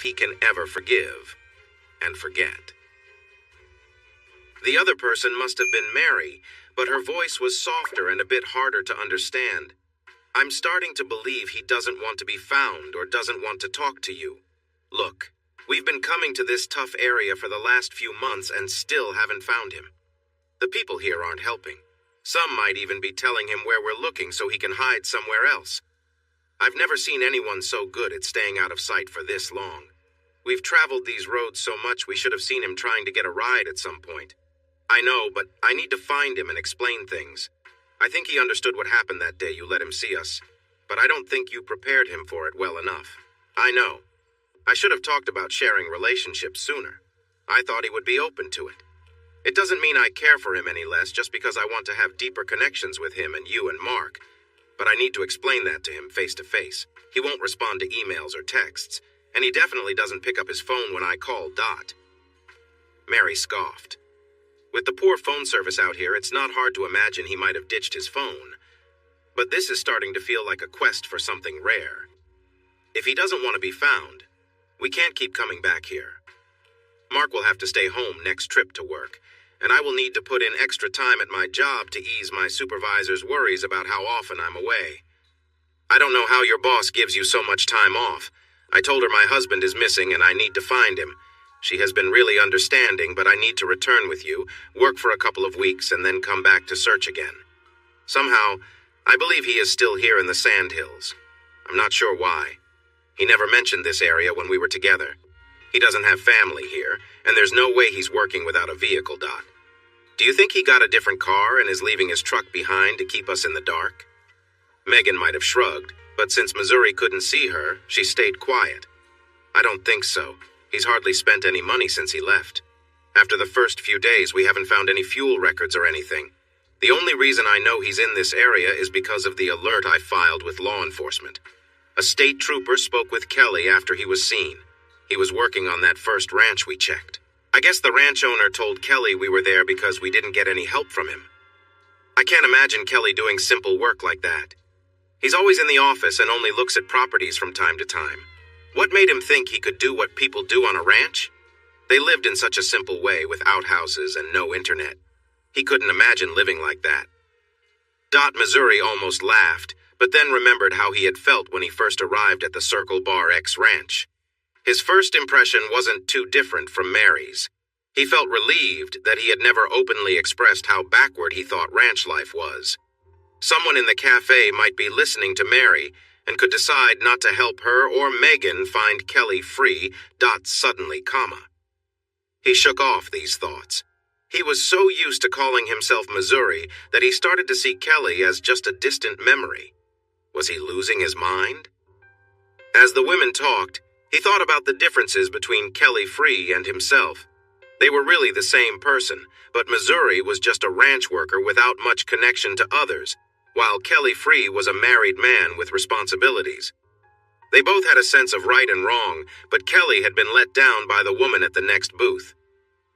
he can ever forgive and forget. The other person must have been Mary, but her voice was softer and a bit harder to understand. I'm starting to believe he doesn't want to be found or doesn't want to talk to you. Look, we've been coming to this tough area for the last few months and still haven't found him. The people here aren't helping. Some might even be telling him where we're looking so he can hide somewhere else. I've never seen anyone so good at staying out of sight for this long. We've traveled these roads so much we should have seen him trying to get a ride at some point. I know, but I need to find him and explain things. I think he understood what happened that day you let him see us, but I don't think you prepared him for it well enough. I know. I should have talked about sharing relationships sooner. I thought he would be open to it. It doesn't mean I care for him any less just because I want to have deeper connections with him and you and Mark. But I need to explain that to him face to face. He won't respond to emails or texts, and he definitely doesn't pick up his phone when I call Dot. Mary scoffed. With the poor phone service out here, it's not hard to imagine he might have ditched his phone. But this is starting to feel like a quest for something rare. If he doesn't want to be found, we can't keep coming back here. Mark will have to stay home next trip to work, and I will need to put in extra time at my job to ease my supervisor's worries about how often I'm away. I don't know how your boss gives you so much time off. I told her my husband is missing and I need to find him. She has been really understanding, but I need to return with you, work for a couple of weeks, and then come back to search again. Somehow, I believe he is still here in the Sandhills. I'm not sure why. He never mentioned this area when we were together. He doesn't have family here, and there's no way he's working without a vehicle, Dot. Do you think he got a different car and is leaving his truck behind to keep us in the dark? Megan might have shrugged, but since Missouri couldn't see her, she stayed quiet. I don't think so. He's hardly spent any money since he left. After the first few days, we haven't found any fuel records or anything. The only reason I know he's in this area is because of the alert I filed with law enforcement. A state trooper spoke with Kelly after he was seen. He was working on that first ranch we checked. I guess the ranch owner told Kelly we were there because we didn't get any help from him. I can't imagine Kelly doing simple work like that. He's always in the office and only looks at properties from time to time. What made him think he could do what people do on a ranch? They lived in such a simple way with outhouses and no internet. He couldn't imagine living like that. Dot Missouri almost laughed, but then remembered how he had felt when he first arrived at the Circle Bar X ranch. His first impression wasn't too different from Mary's. He felt relieved that he had never openly expressed how backward he thought ranch life was. Someone in the cafe might be listening to Mary and could decide not to help her or Megan find Kelly free. Dot suddenly, He shook off these thoughts. He was so used to calling himself Missouri that he started to see Kelly as just a distant memory. Was he losing his mind? As the women talked, he thought about the differences between Kelly Free and himself. They were really the same person, but Missouri was just a ranch worker without much connection to others, while Kelly Free was a married man with responsibilities. They both had a sense of right and wrong, but Kelly had been let down by the woman at the next booth.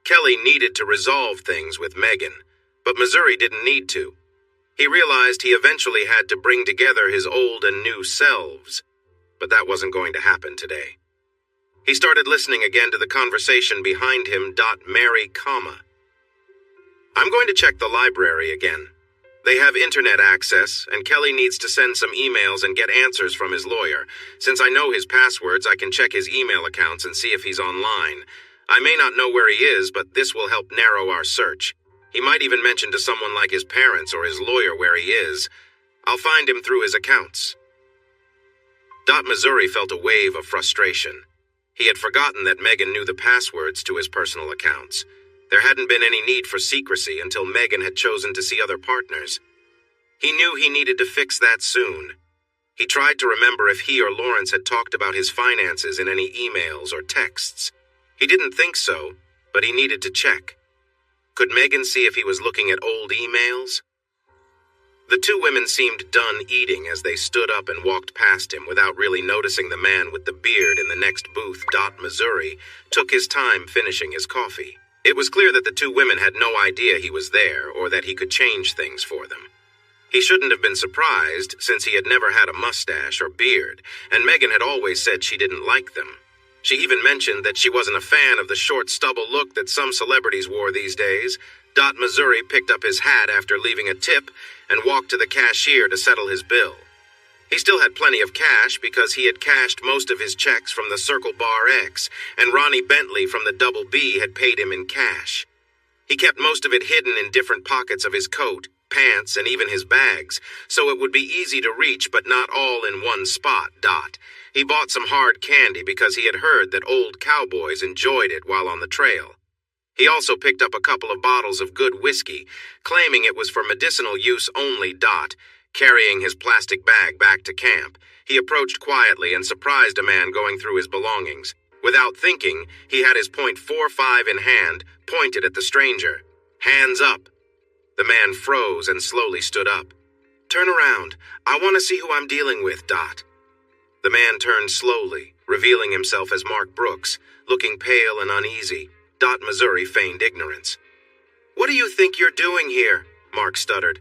Kelly needed to resolve things with Megan, but Missouri didn't need to. He realized he eventually had to bring together his old and new selves, but that wasn't going to happen today. He started listening again to the conversation behind him. Mary, I'm going to check the library again. They have internet access, and Kelly needs to send some emails and get answers from his lawyer. Since I know his passwords, I can check his email accounts and see if he's online. I may not know where he is, but this will help narrow our search. He might even mention to someone like his parents or his lawyer where he is. I'll find him through his accounts. Missouri felt a wave of frustration. He had forgotten that Megan knew the passwords to his personal accounts. There hadn't been any need for secrecy until Megan had chosen to see other partners. He knew he needed to fix that soon. He tried to remember if he or Lawrence had talked about his finances in any emails or texts. He didn't think so, but he needed to check. Could Megan see if he was looking at old emails? The two women seemed done eating as they stood up and walked past him without really noticing the man with the beard in the next booth. Missouri took his time finishing his coffee. It was clear that the two women had no idea he was there or that he could change things for them. He shouldn't have been surprised since he had never had a mustache or beard, and Megan had always said she didn't like them. She even mentioned that she wasn't a fan of the short stubble look that some celebrities wore these days. Missouri picked up his hat after leaving a tip and walked to the cashier to settle his bill. He still had plenty of cash because he had cashed most of his checks from the Circle Bar X, and Ronnie Bentley from the Double B had paid him in cash. He kept most of it hidden in different pockets of his coat, pants, and even his bags, so it would be easy to reach but not all in one spot. He bought some hard candy because he had heard that old cowboys enjoyed it while on the trail. He also picked up a couple of bottles of good whiskey, claiming it was for medicinal use only. Carrying his plastic bag back to camp, he approached quietly and surprised a man going through his belongings. Without thinking, he had his .45 in hand, pointed at the stranger. "Hands up." The man froze and slowly stood up. "Turn around. I want to see who I'm dealing with. The man turned slowly, revealing himself as Mark Brooks, looking pale and uneasy. Missouri feigned ignorance. "What do you think you're doing here?" Mark stuttered.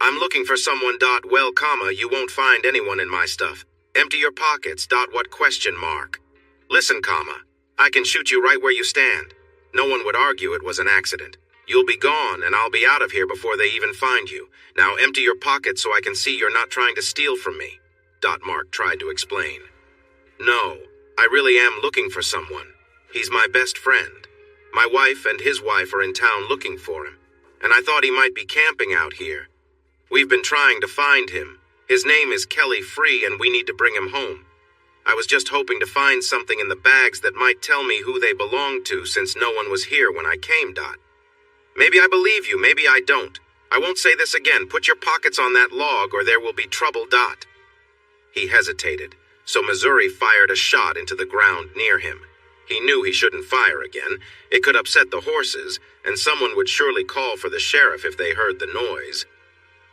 "I'm looking for someone. Well, you won't find anyone in my stuff. Empty your pockets. What question mark? Listen, I can shoot you right where you stand. No one would argue it was an accident. You'll be gone, and I'll be out of here before they even find you. Now empty your pockets so I can see you're not trying to steal from me." Mark tried to explain. "No, I really am looking for someone. He's my best friend. My wife and his wife are in town looking for him, and I thought he might be camping out here. We've been trying to find him. His name is Kelly Free, and we need to bring him home. I was just hoping to find something in the bags that might tell me who they belong to since no one was here when I came. Maybe I believe you, maybe I don't. I won't say this again. Put your pockets on that log or there will be trouble. He hesitated, so Missouri fired a shot into the ground near him. He knew he shouldn't fire again. It could upset the horses, and someone would surely call for the sheriff if they heard the noise.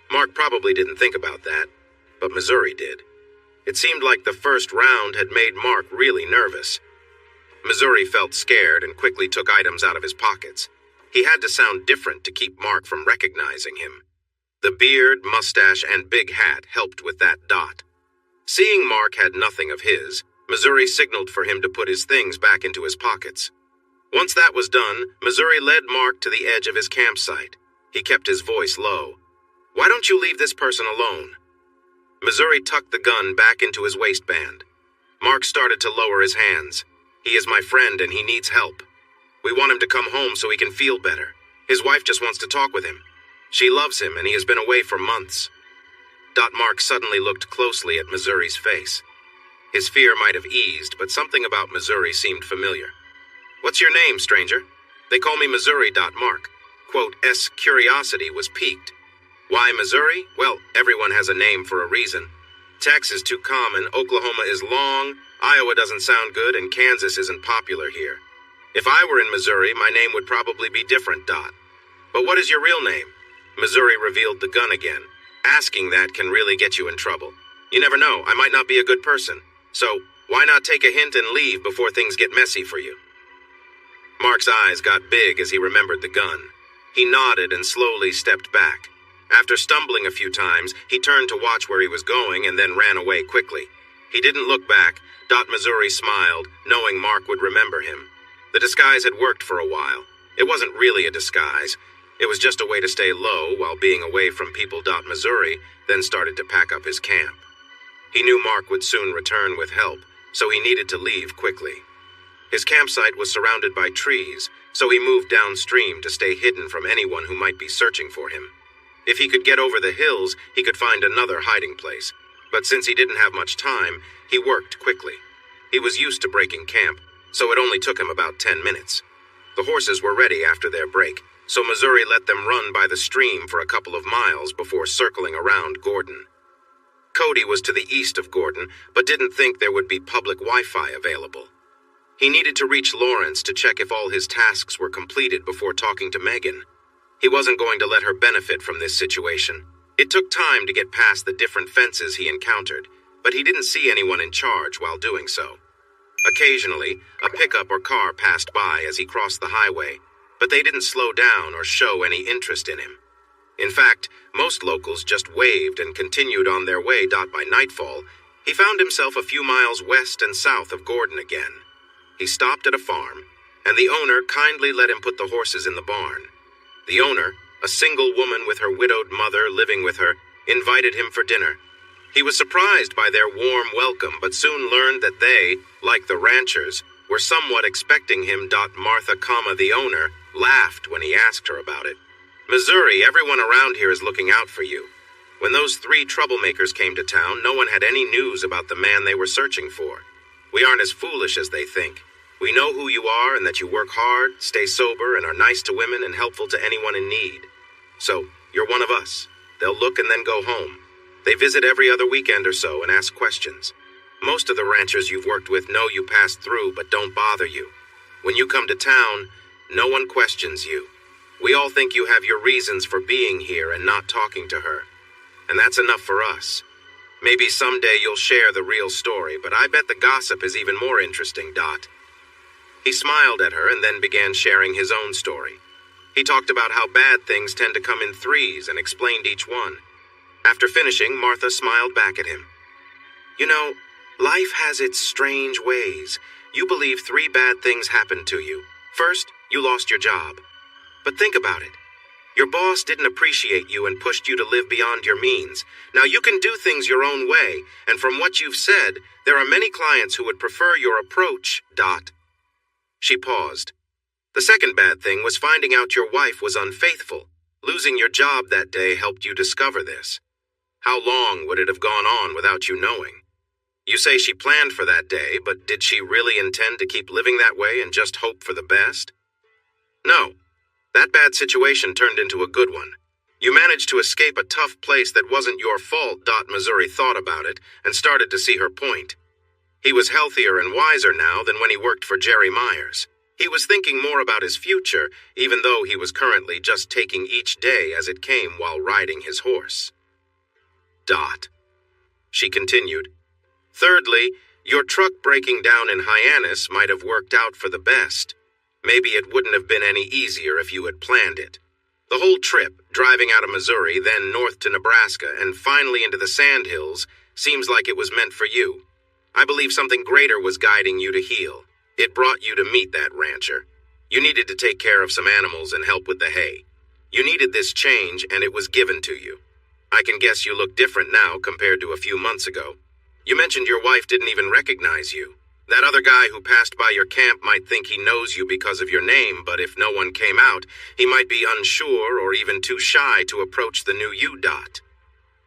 Mark probably didn't think about that, but Missouri did. It seemed like the first round had made Mark really nervous. Missouri felt scared and quickly took items out of his pockets. He had to sound different to keep Mark from recognizing him. The beard, mustache, and big hat helped with that. Seeing Mark had nothing of his, Missouri signaled for him to put his things back into his pockets. Once that was done, Missouri led Mark to the edge of his campsite. He kept his voice low. "Why don't you leave this person alone?" Missouri tucked the gun back into his waistband. Mark started to lower his hands. "He is my friend and he needs help. We want him to come home so he can feel better. His wife just wants to talk with him. She loves him and he has been away for months." Mark suddenly looked closely at Missouri's face. His fear might have eased, but something about Missouri seemed familiar. "What's your name, stranger?" "They call me Missouri." Mark, curiosity was piqued. "Why Missouri? Well, everyone has a name for a reason. Texas is too common, Oklahoma is long, Iowa doesn't sound good, and Kansas isn't popular here. If I were in Missouri, my name would probably be different. But what is your real name?" Missouri revealed the gun again. Asking that can really get you in trouble. You never know, I might not be a good person. So, why not take a hint and leave before things get messy for you? Mark's eyes got big as he remembered the gun. He nodded and slowly stepped back. After stumbling a few times, he turned to watch where he was going and then ran away quickly. He didn't look back. Missouri smiled, knowing Mark would remember him. The disguise had worked for a while. It wasn't really a disguise. It was just a way to stay low while being away from people. Missouri then started to pack up his camp. He knew Mark would soon return with help, so he needed to leave quickly. His campsite was surrounded by trees, so he moved downstream to stay hidden from anyone who might be searching for him. If he could get over the hills, he could find another hiding place. But since he didn't have much time, he worked quickly. He was used to breaking camp, so it only took him about 10 minutes. The horses were ready after their break, so Missouri let them run by the stream for a couple of miles before circling around Gordon. Cody was to the east of Gordon, but didn't think there would be public Wi-Fi available. He needed to reach Lawrence to check if all his tasks were completed before talking to Megan. He wasn't going to let her benefit from this situation. It took time to get past the different fences he encountered, but he didn't see anyone in charge while doing so. Occasionally, a pickup or car passed by as he crossed the highway, but they didn't slow down or show any interest in him. In fact, most locals just waved and continued on their way. By nightfall, he found himself a few miles west and south of Gordon again. he stopped at a farm, and the owner kindly let him put the horses in the barn. The owner, a single woman with her widowed mother living with her, invited him for dinner. He was surprised by their warm welcome, but soon learned that they, like the ranchers, were somewhat expecting him. Martha, the owner, laughed when he asked her about it. Missouri, everyone around here is looking out for you. When those 3 troublemakers came to town, no one had any news about the man they were searching for. We aren't as foolish as they think. We know who you are and that you work hard, stay sober, and are nice to women and helpful to anyone in need. So, you're one of us. They'll look and then go home. They visit every other weekend or so and ask questions. Most of the ranchers you've worked with know you passed through but don't bother you. When you come to town, no one questions you. We all think you have your reasons for being here and not talking to her. And that's enough for us. Maybe someday you'll share the real story, but I bet the gossip is even more interesting, Dot. He smiled at her and then began sharing his own story. He talked about how bad things tend to come in 3s and explained each one. After finishing, Martha smiled back at him. You know, life has its strange ways. You believe 3 bad things happened to you. First, you lost your job. But think about it. Your boss didn't appreciate you and pushed you to live beyond your means. Now you can do things your own way, and from what you've said, there are many clients who would prefer your approach, Dot. She paused. The second bad thing was finding out your wife was unfaithful. Losing your job that day helped you discover this. How long would it have gone on without you knowing? You say she planned for that day, but did she really intend to keep living that way and just hope for the best? No. That bad situation turned into a good one. You managed to escape a tough place that wasn't your fault. Missouri thought about it and started to see her point. He was healthier and wiser now than when he worked for Jerry Myers. He was thinking more about his future, even though he was currently just taking each day as it came while riding his horse. She continued. Thirdly, your truck breaking down in Hyannis might have worked out for the best. Maybe it wouldn't have been any easier if you had planned it. The whole trip, driving out of Missouri, then north to Nebraska, and finally into the Sandhills, seems like it was meant for you. I believe something greater was guiding you to heal. It brought you to meet that rancher. You needed to take care of some animals and help with the hay. You needed this change, and it was given to you. I can guess you look different now compared to a few months ago. You mentioned your wife didn't even recognize you. That other guy who passed by your camp might think he knows you because of your name, but if no one came out, he might be unsure or even too shy to approach the new you.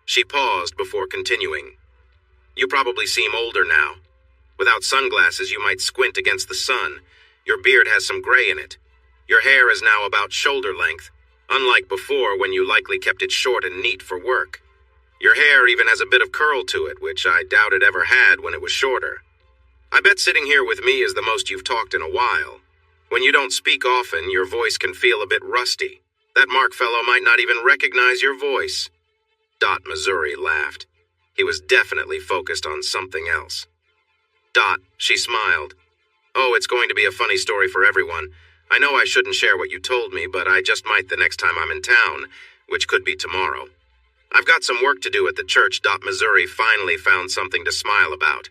She paused before continuing. You probably seem older now. Without sunglasses, you might squint against the sun. Your beard has some gray in it. Your hair is now about shoulder length, unlike before when you likely kept it short and neat for work. Your hair even has a bit of curl to it, which I doubt it ever had when it was shorter. I bet sitting here with me is the most you've talked in a while. When you don't speak often, your voice can feel a bit rusty. That Mark fellow might not even recognize your voice. Missouri laughed. He was definitely focused on something else. She smiled. Oh, it's going to be a funny story for everyone. I know I shouldn't share what you told me, but I just might the next time I'm in town, which could be tomorrow. I've got some work to do at the church. Missouri finally found something to smile about.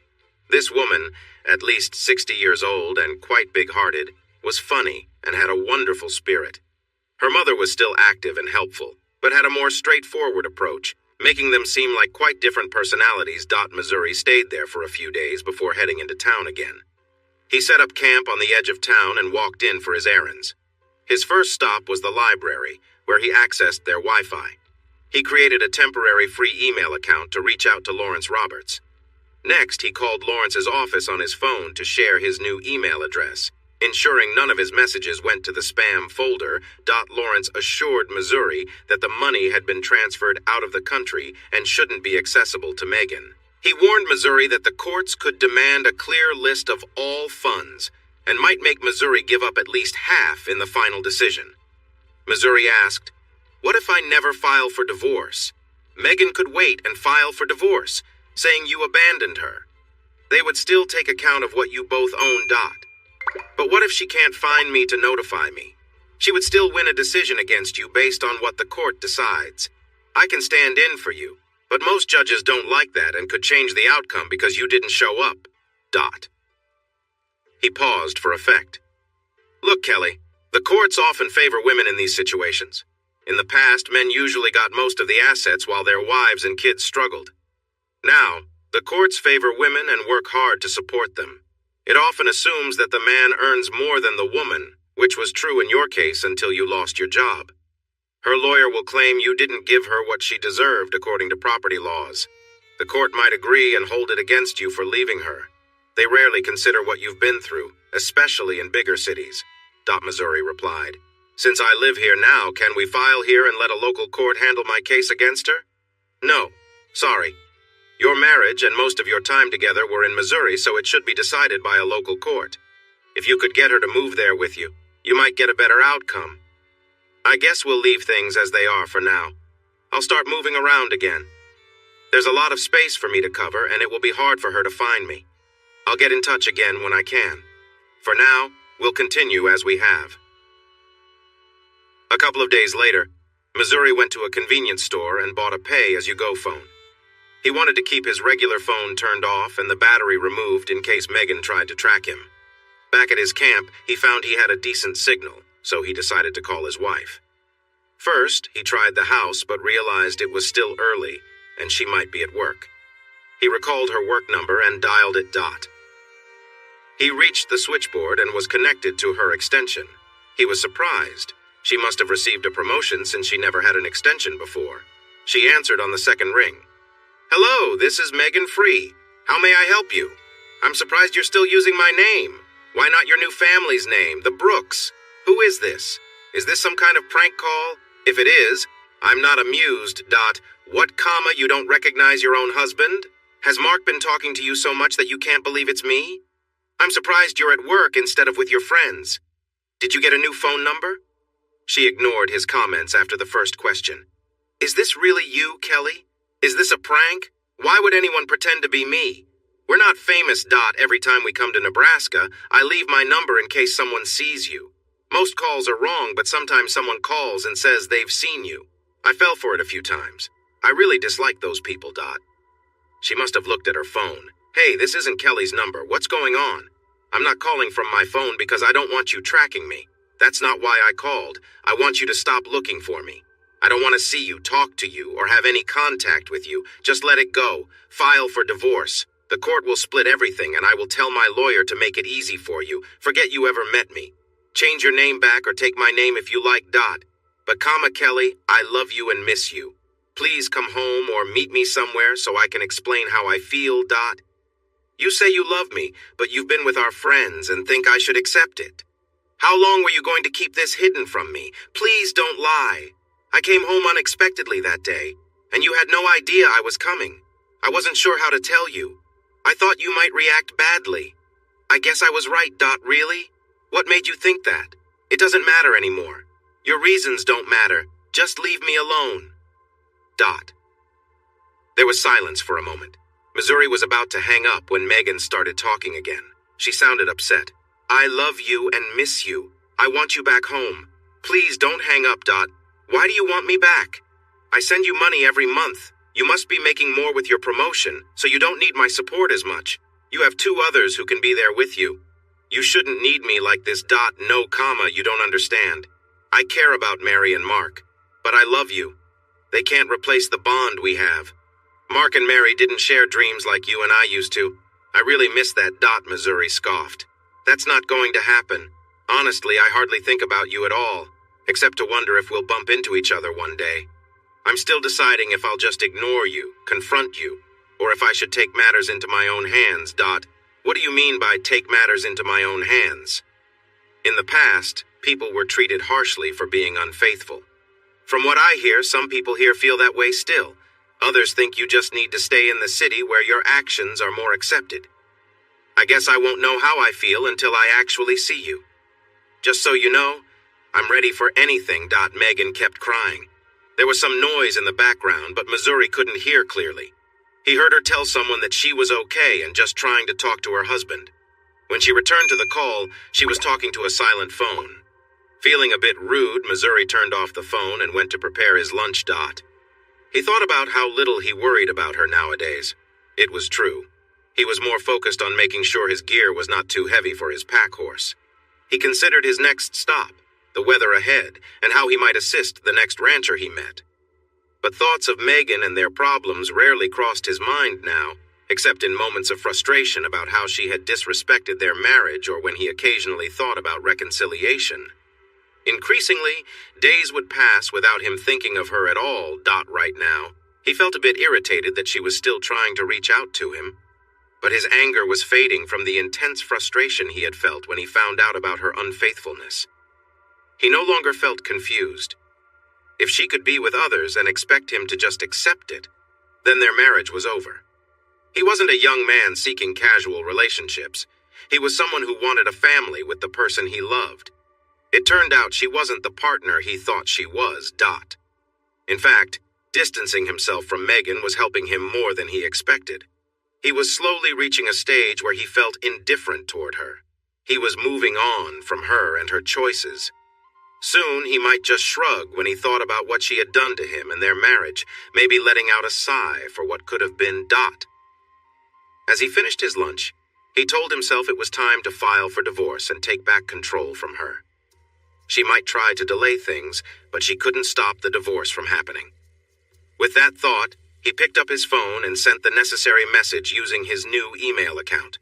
This woman, at least 60 years old and quite big-hearted, was funny and had a wonderful spirit. Her mother was still active and helpful, but had a more straightforward approach, making them seem like quite different personalities. Missouri stayed there for a few days before heading into town again. He set up camp on the edge of town and walked in for his errands. His first stop was the library, where he accessed their Wi-Fi. He created a temporary free email account to reach out to Lawrence Roberts. Next, he called Lawrence's office on his phone to share his new email address, ensuring none of his messages went to the spam folder. Lawrence assured Missouri that the money had been transferred out of the country and shouldn't be accessible to Megan. He warned Missouri that the courts could demand a clear list of all funds and might make Missouri give up at least half in the final decision. Missouri asked, "What if I never file for divorce?" Megan could wait and file for divorce, saying you abandoned her. They would still take account of what you both own. But what if she can't find me to notify me? She would still win a decision against you based on what the court decides. I can stand in for you, but most judges don't like that and could change the outcome because you didn't show up. He paused for effect. Look, Kelly, the courts often favor women in these situations. In the past, men usually got most of the assets while their wives and kids struggled. Now, the courts favor women and work hard to support them. It often assumes that the man earns more than the woman, which was true in your case until you lost your job. Her lawyer will claim you didn't give her what she deserved according to property laws. The court might agree and hold it against you for leaving her. They rarely consider what you've been through, especially in bigger cities. Missouri replied. Since I live here now, can we file here and let a local court handle my case against her? No, sorry. Your marriage and most of your time together were in Missouri, so it should be decided by a local court. If you could get her to move there with you, you might get a better outcome. I guess we'll leave things as they are for now. I'll start moving around again. There's a lot of space for me to cover, and it will be hard for her to find me. I'll get in touch again when I can. For now, we'll continue as we have. A couple of days later, Missouri went to a convenience store and bought a pay-as-you-go phone. He wanted to keep his regular phone turned off and the battery removed in case Megan tried to track him. Back at his camp, he found he had a decent signal, so he decided to call his wife. First, he tried the house but realized it was still early and she might be at work. He recalled her work number and dialed it. He reached the switchboard and was connected to her extension. He was surprised. She must have received a promotion since she never had an extension before. She answered on the second ring. Hello, this is Megan Free. How may I help you? I'm surprised you're still using my name. Why not your new family's name, the Brooks? Who is this? Is this some kind of prank call? If it is, I'm not amused. What, you don't recognize your own husband? Has Mark been talking to you so much that you can't believe it's me? I'm surprised you're at work instead of with your friends. Did you get a new phone number? She ignored his comments after the first question. Is this really you, Kelly? Is this a prank? Why would anyone pretend to be me? We're not famous. Every time we come to Nebraska, I leave my number in case someone sees you. Most calls are wrong, but sometimes someone calls and says they've seen you. I fell for it a few times. I really dislike those people. She must have looked at her phone. Hey, this isn't Kelly's number. What's going on? I'm not calling from my phone because I don't want you tracking me. That's not why I called. I want you to stop looking for me. I don't want to see you, talk to you, or have any contact with you. Just let it go. File for divorce. The court will split everything, and I will tell my lawyer to make it easy for you. Forget you ever met me. Change your name back or take my name if you like. But Kelly, I love you and miss you. Please come home or meet me somewhere so I can explain how I feel. You say you love me, but you've been with our friends and think I should accept it. How long were you going to keep this hidden from me? Please don't lie. I came home unexpectedly that day, and you had no idea I was coming. I wasn't sure how to tell you. I thought you might react badly. I guess I was right. Really? What made you think that? It doesn't matter anymore. Your reasons don't matter. Just leave me alone. There was silence for a moment. Missouri was about to hang up when Megan started talking again. She sounded upset. I love you and miss you. I want you back home. Please don't hang up. Why do you want me back? I send you money every month. You must be making more with your promotion, so you don't need my support as much. You have 2 others who can be there with you. You shouldn't need me like this. No, you don't understand. I care about Mary and Mark, but I love you. They can't replace the bond we have. Mark and Mary didn't share dreams like you and I used to. I really miss that. Missouri scoffed. That's not going to happen. Honestly, I hardly think about you at all, except to wonder if we'll bump into each other one day. I'm still deciding if I'll just ignore you, confront you, or if I should take matters into my own hands. What do you mean by take matters into my own hands? In the past, people were treated harshly for being unfaithful. From what I hear, some people here feel that way still. Others think you just need to stay in the city where your actions are more accepted. I guess I won't know how I feel until I actually see you. Just so you know, I'm ready for anything. Megan kept crying. There was some noise in the background, but Missouri couldn't hear clearly. He heard her tell someone that she was okay and just trying to talk to her husband. When she returned to the call, she was talking to a silent phone. Feeling a bit rude, Missouri turned off the phone and went to prepare his lunch. He thought about how little he worried about her nowadays. It was true. He was more focused on making sure his gear was not too heavy for his pack horse. He considered his next stop, the weather ahead, and how he might assist the next rancher he met. But thoughts of Megan and their problems rarely crossed his mind now, except in moments of frustration about how she had disrespected their marriage or when he occasionally thought about reconciliation. Increasingly, days would pass without him thinking of her at all, right now. He felt a bit irritated that she was still trying to reach out to him. But his anger was fading from the intense frustration he had felt when he found out about her unfaithfulness. He no longer felt confused. If she could be with others and expect him to just accept it, then their marriage was over. He wasn't a young man seeking casual relationships. He was someone who wanted a family with the person he loved. It turned out she wasn't the partner he thought she was, In fact, distancing himself from Megan was helping him more than he expected. He was slowly reaching a stage where he felt indifferent toward her. He was moving on from her and her choices. Soon he might just shrug when he thought about what she had done to him and their marriage, maybe letting out a sigh for what could have been As he finished his lunch, he told himself it was time to file for divorce and take back control from her. She might try to delay things, but she couldn't stop the divorce from happening. With that thought, he picked up his phone and sent the necessary message using his new email account.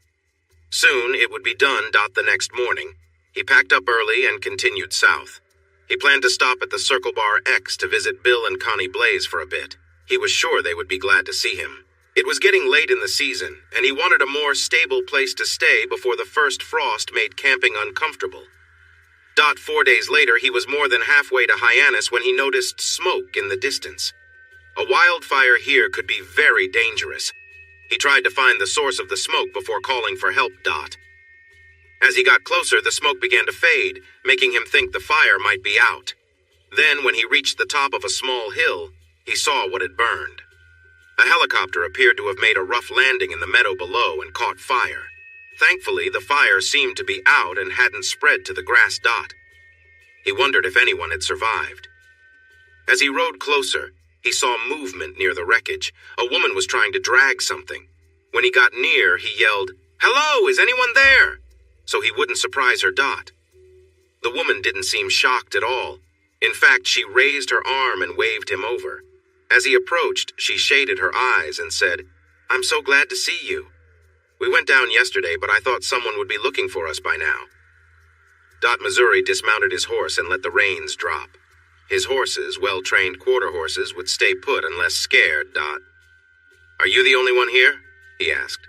Soon it would be done. The next morning, he packed up early and continued south. He planned to stop at the Circle Bar X to visit Bill and Connie Blaze for a bit. He was sure they would be glad to see him. It was getting late in the season, and he wanted a more stable place to stay before the first frost made camping uncomfortable. 4 days later, he was more than halfway to Hyannis when he noticed smoke in the distance. A wildfire here could be very dangerous. He tried to find the source of the smoke before calling for help. As he got closer, the smoke began to fade, making him think the fire might be out. Then, when he reached the top of a small hill, he saw what had burned. A helicopter appeared to have made a rough landing in the meadow below and caught fire. Thankfully, the fire seemed to be out and hadn't spread to the grass. He wondered if anyone had survived. As he rode closer, he saw movement near the wreckage. A woman was trying to drag something. When he got near, he yelled, "Hello, is anyone there?" so he wouldn't surprise her. The woman didn't seem shocked at all. In fact, she raised her arm and waved him over. As he approached, she shaded her eyes and said, "I'm so glad to see you. We went down yesterday, but I thought someone would be looking for us by now." Missouri dismounted his horse and let the reins drop. His horses, well-trained quarter horses, would stay put unless scared. "Are you the only one here?" he asked.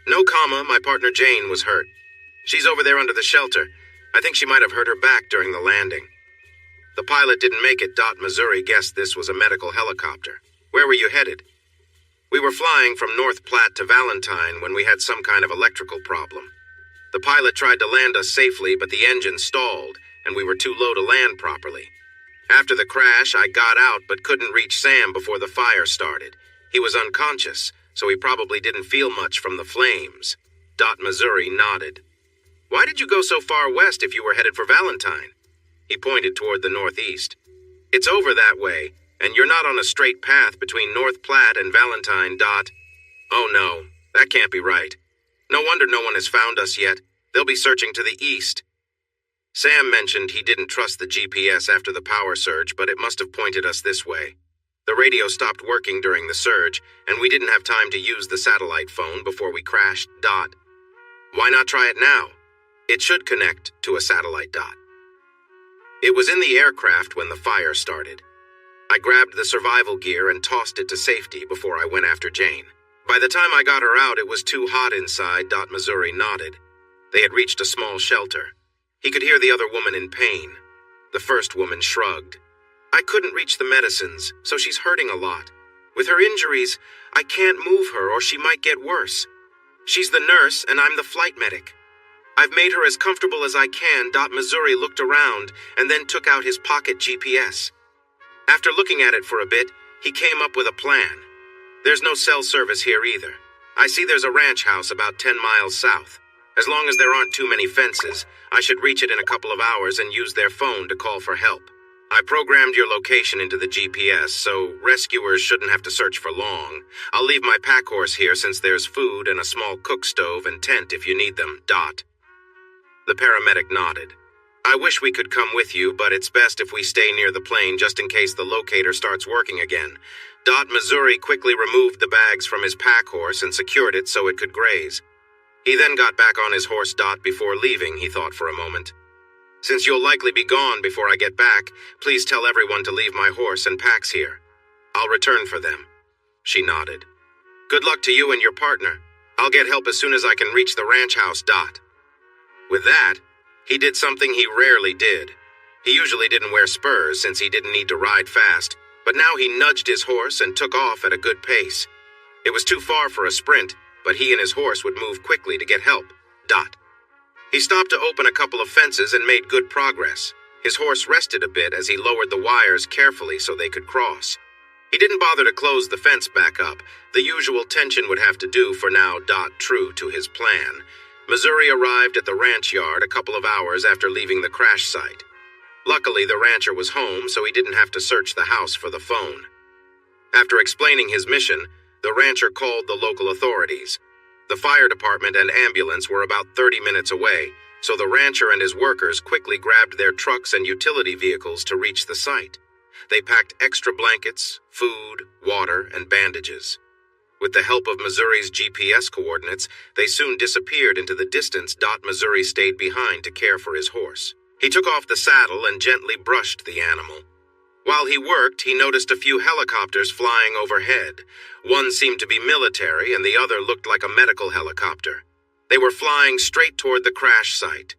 "No, my partner Jane was hurt. She's over there under the shelter. I think she might have hurt her back during the landing." The pilot didn't make it. Missouri guessed this was a medical helicopter. "Where were you headed?" "We were flying from North Platte to Valentine when we had some kind of electrical problem. The pilot tried to land us safely, but the engine stalled, and we were too low to land properly. After the crash, I got out but couldn't reach Sam before the fire started. He was unconscious, so he probably didn't feel much from the flames." Missouri nodded. "Why did you go so far west if you were headed for Valentine?" He pointed toward the northeast. "It's over that way, and you're not on a straight path between North Platte and Valentine. Oh no, that can't be right. No wonder no one has found us yet. They'll be searching to the east." Sam mentioned he didn't trust the GPS after the power surge, but it must have pointed us this way. The radio stopped working during the surge, and we didn't have time to use the satellite phone before we crashed. Why not try it now? It should connect to a satellite. It was in the aircraft when the fire started. I grabbed the survival gear and tossed it to safety before I went after Jane. By the time I got her out, it was too hot inside. Missouri nodded. They had reached a small shelter. He could hear the other woman in pain. The first woman shrugged. "I couldn't reach the medicines, so she's hurting a lot. With her injuries, I can't move her or she might get worse. She's the nurse and I'm the flight medic. I've made her as comfortable as I can." Missouri looked around and then took out his pocket GPS. After looking at it for a bit, he came up with a plan. "There's no cell service here either. I see there's a ranch house about 10 miles south. As long as there aren't too many fences, I should reach it in a couple of hours and use their phone to call for help. I programmed your location into the GPS, so rescuers shouldn't have to search for long. I'll leave my pack horse here since there's food and a small cook stove and tent if you need them. Dot. The paramedic nodded. I wish we could come with you, but it's best if we stay near the plane just in case the locator starts working again. Dot Missouri quickly removed the bags from his pack horse and secured it so it could graze. He then got back on his horse. Dot. Before leaving, he thought for a moment. Since you'll likely be gone before I get back, please tell everyone to leave my horse and packs here. I'll return for them. She nodded. Good luck to you and your partner. I'll get help as soon as I can reach the ranch house. Dot. With that, he did something he rarely did. He usually didn't wear spurs since he didn't need to ride fast, but now he nudged his horse and took off at a good pace. It was too far for a sprint, but he and his horse would move quickly to get help. Dot. He stopped to open a couple of fences and made good progress. His horse rested a bit as he lowered the wires carefully so they could cross. He didn't bother to close the fence back up. The usual tension would have to do for now. Dot. True to his plan, Missouri arrived at the ranch yard a couple of hours after leaving the crash site. Luckily, the rancher was home, so he didn't have to search the house for the phone. After explaining his mission, the rancher called the local authorities. The fire department and ambulance were about 30 minutes away, so the rancher and his workers quickly grabbed their trucks and utility vehicles to reach the site. They packed extra blankets, food, water, and bandages. With the help of Missouri's GPS coordinates, they soon disappeared into the distance. Missouri stayed behind to care for his horse. He took off the saddle and gently brushed the animal. While he worked, he noticed a few helicopters flying overhead. One seemed to be military, and the other looked like a medical helicopter. They were flying straight toward the crash site.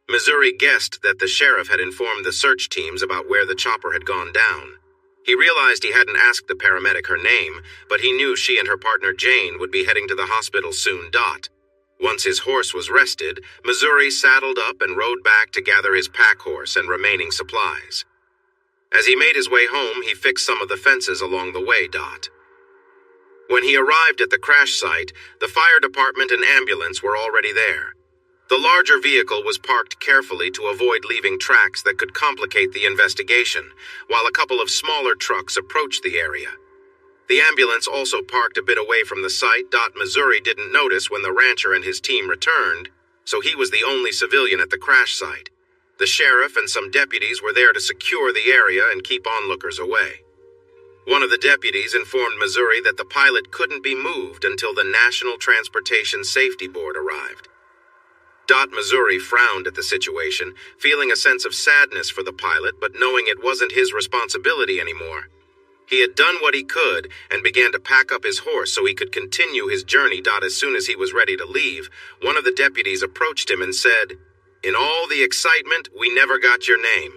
Missouri guessed that the sheriff had informed the search teams about where the chopper had gone down. He realized he hadn't asked the paramedic her name, but he knew she and her partner Jane would be heading to the hospital soon. Dot. Once his horse was rested, Missouri saddled up and rode back to gather his pack horse and remaining supplies. As he made his way home, he fixed some of the fences along the way. Dot. When he arrived at the crash site, the fire department and ambulance were already there. The larger vehicle was parked carefully to avoid leaving tracks that could complicate the investigation, while a couple of smaller trucks approached the area. The ambulance also parked a bit away from the site. Missouri didn't notice when the rancher and his team returned, so he was the only civilian at the crash site. The sheriff and some deputies were there to secure the area and keep onlookers away. One of the deputies informed Missouri that the pilot couldn't be moved until the National Transportation Safety Board arrived. Missouri frowned at the situation, feeling a sense of sadness for the pilot, but knowing it wasn't his responsibility anymore. He had done what he could and began to pack up his horse so he could continue his journey. As soon as he was ready to leave, one of the deputies approached him and said, "In all the excitement, we never got your name.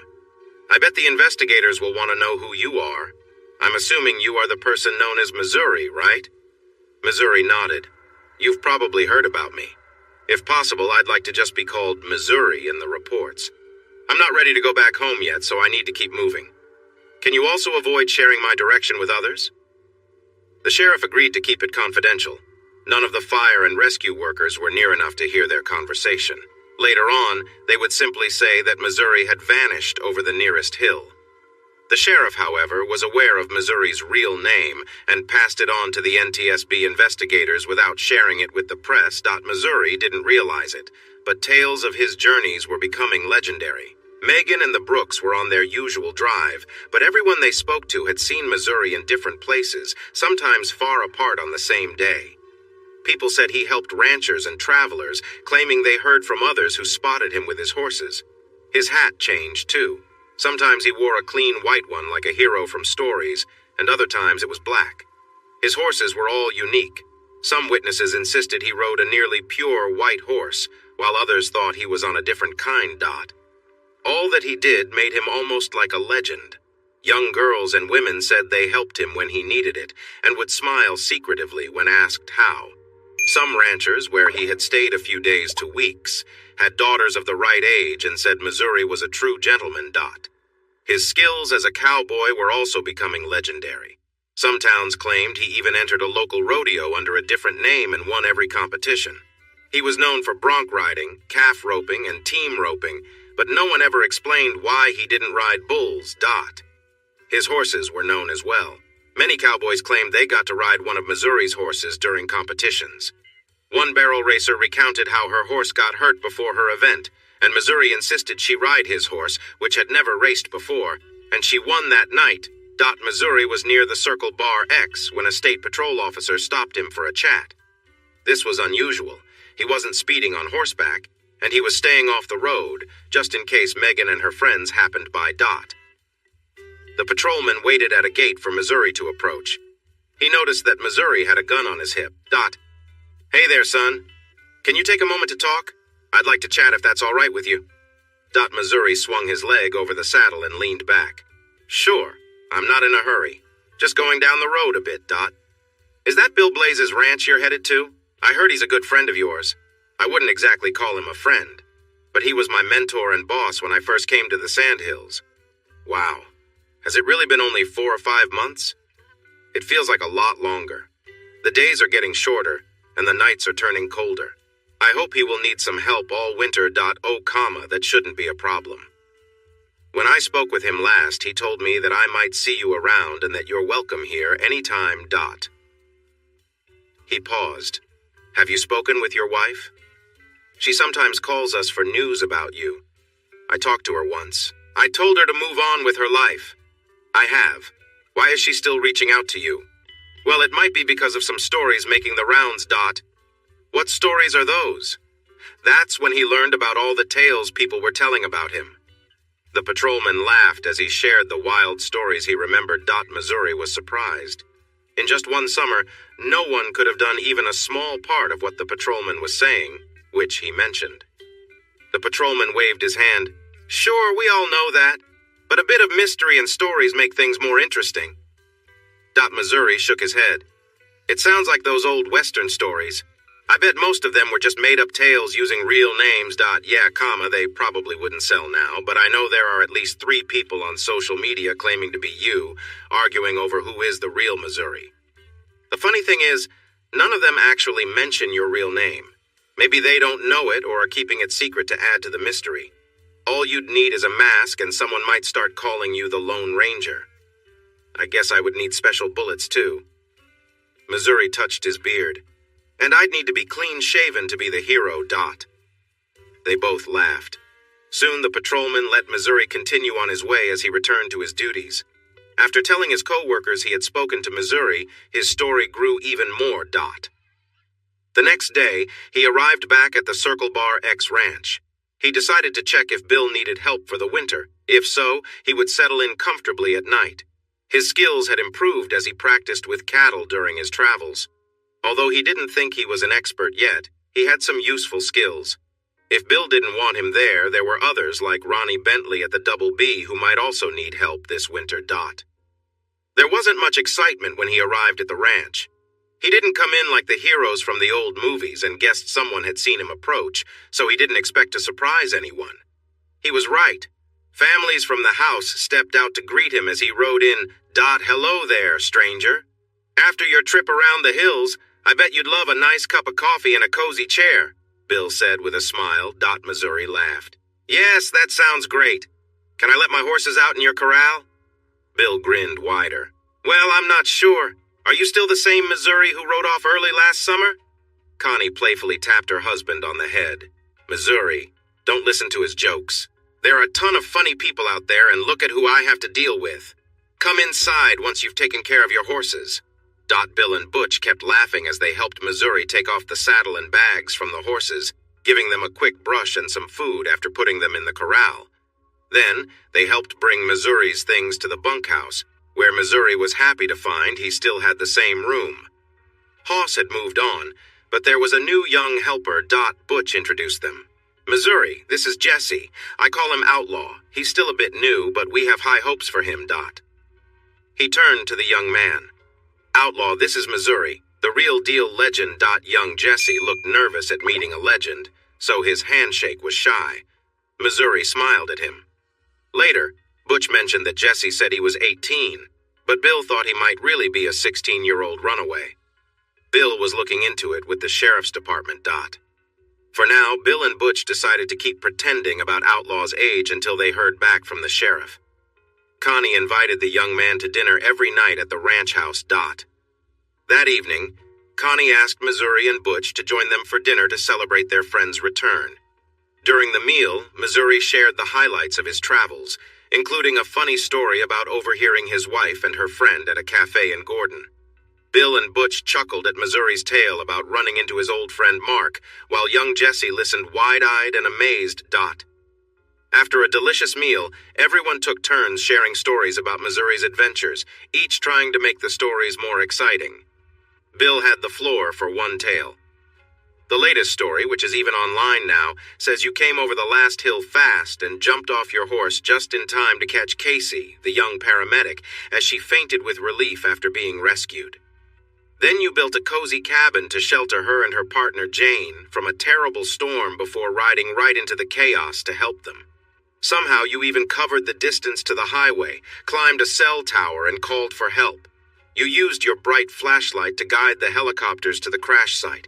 I bet the investigators will want to know who you are. I'm assuming you are the person known as Missouri, right?" Missouri nodded. "You've probably heard about me. If possible, I'd like to just be called Missouri in the reports. I'm not ready to go back home yet, so I need to keep moving. Can you also avoid sharing my direction with others?" The sheriff agreed to keep it confidential. None of the fire and rescue workers were near enough to hear their conversation. Later on, they would simply say that Missouri had vanished over the nearest hill. The sheriff, however, was aware of Missouri's real name and passed it on to the NTSB investigators without sharing it with the press. Missouri didn't realize it, but tales of his journeys were becoming legendary. Megan and the Brooks were on their usual drive, but everyone they spoke to had seen Missouri in different places, sometimes far apart on the same day. People said he helped ranchers and travelers, claiming they heard from others who spotted him with his horses. His hat changed, too. Sometimes he wore a clean white one like a hero from stories, and other times it was black. His horses were all unique. Some witnesses insisted he rode a nearly pure white horse, while others thought he was on a different kind. All that he did made him almost like a legend. Young girls and women said they helped him when he needed it, and would smile secretively when asked how. Some ranchers, where he had stayed a few days to weeks, had daughters of the right age and said Missouri was a true gentleman. His skills as a cowboy were also becoming legendary. Some towns claimed he even entered a local rodeo under a different name and won every competition. He was known for bronc riding, calf roping, and team roping, but no one ever explained why he didn't ride bulls. His horses were known as well. Many cowboys claimed they got to ride one of Missouri's horses during competitions. One barrel racer recounted how her horse got hurt before her event, and Missouri insisted she ride his horse, which had never raced before, and she won that night. Missouri was near the Circle Bar X when a state patrol officer stopped him for a chat. This was unusual. He wasn't speeding on horseback, and he was staying off the road, just in case Megan and her friends happened by. The patrolman waited at a gate for Missouri to approach. He noticed that Missouri had a gun on his hip. Hey there, son. Can you take a moment to talk? I'd like to chat if that's all right with you. Missouri swung his leg over the saddle and leaned back. Sure, I'm not in a hurry. Just going down the road a bit, Is that Bill Blaze's ranch you're headed to? I heard he's a good friend of yours. I wouldn't exactly call him a friend, but he was my mentor and boss when I first came to the Sandhills. Wow. Has it really been only 4 or 5 months? It feels like a lot longer. The days are getting shorter, and the nights are turning colder. I hope he will need some help all winter. That shouldn't be a problem. When I spoke with him last, he told me that I might see you around and that you're welcome here anytime. He paused. Have you spoken with your wife? She sometimes calls us for news about you. I talked to her once. I told her to move on with her life. I have. Why is she still reaching out to you? Well, it might be because of some stories making the rounds. What stories are those? That's when he learned about all the tales people were telling about him. The patrolman laughed as he shared the wild stories he remembered. Missouri was surprised. In just one summer, no one could have done even a small part of what the patrolman was saying, which he mentioned. The patrolman waved his hand. Sure, we all know that, but a bit of mystery and stories make things more interesting. Missouri shook his head. It sounds like those old Western stories. I bet most of them were just made-up tales using real names. They probably wouldn't sell now, but I know there are at least 3 people on social media claiming to be you, arguing over who is the real Missouri. The funny thing is, none of them actually mention your real name. Maybe they don't know it or are keeping it secret to add to the mystery. All you'd need is a mask and someone might start calling you the Lone Ranger. I guess I would need special bullets too. Missouri touched his beard. And I'd need to be clean-shaven to be the hero. They both laughed. Soon the patrolman let Missouri continue on his way as he returned to his duties. After telling his co-workers he had spoken to Missouri, his story grew even more. The next day, he arrived back at the Circle Bar X ranch. He decided to check if Bill needed help for the winter. If so, he would settle in comfortably at night. His skills had improved as he practiced with cattle during his travels. Although he didn't think he was an expert yet, he had some useful skills. If Bill didn't want him there, there were others like Ronnie Bentley at the Double B who might also need help this winter. There wasn't much excitement when he arrived at the ranch. He didn't come in like the heroes from the old movies and guessed someone had seen him approach, so he didn't expect to surprise anyone. He was right. Families from the house stepped out to greet him as he rode in. Hello there, stranger. After your trip around the hills, I bet you'd love a nice cup of coffee and a cozy chair, Bill said with a smile. Missouri laughed. Yes, that sounds great. Can I let my horses out in your corral? Bill grinned wider. Well, I'm not sure. Are you still the same Missouri who rode off early last summer? Connie playfully tapped her husband on the head. Missouri, don't listen to his jokes. There are a ton of funny people out there, and look at who I have to deal with. Come inside once you've taken care of your horses. Bill and Butch kept laughing as they helped Missouri take off the saddle and bags from the horses, giving them a quick brush and some food after putting them in the corral. Then, they helped bring Missouri's things to the bunkhouse, where Missouri was happy to find he still had the same room. Hoss had moved on, but there was a new young helper. Butch introduced them. Missouri, this is Jesse. I call him Outlaw. He's still a bit new, but we have high hopes for him. He turned to the young man. Outlaw, this is Missouri, the real deal legend. Young Jesse looked nervous at meeting a legend, so his handshake was shy. Missouri smiled at him. Later, Butch mentioned that Jesse said he was 18, but Bill thought he might really be a 16-year-old runaway. Bill was looking into it with the sheriff's department. For now, Bill and Butch decided to keep pretending about Outlaw's age until they heard back from the sheriff. Connie invited the young man to dinner every night at the ranch house. That evening, Connie asked Missouri and Butch to join them for dinner to celebrate their friend's return. During the meal, Missouri shared the highlights of his travels, including a funny story about overhearing his wife and her friend at a cafe in Gordon. Bill and Butch chuckled at Missouri's tale about running into his old friend Mark, while young Jesse listened wide-eyed and amazed. After a delicious meal, everyone took turns sharing stories about Missouri's adventures, each trying to make the stories more exciting. Bill had the floor for one tale. The latest story, which is even online now, says you came over the last hill fast and jumped off your horse just in time to catch Casey, the young paramedic, as she fainted with relief after being rescued. Then you built a cozy cabin to shelter her and her partner Jane from a terrible storm before riding right into the chaos to help them. Somehow you even covered the distance to the highway, climbed a cell tower, and called for help. You used your bright flashlight to guide the helicopters to the crash site.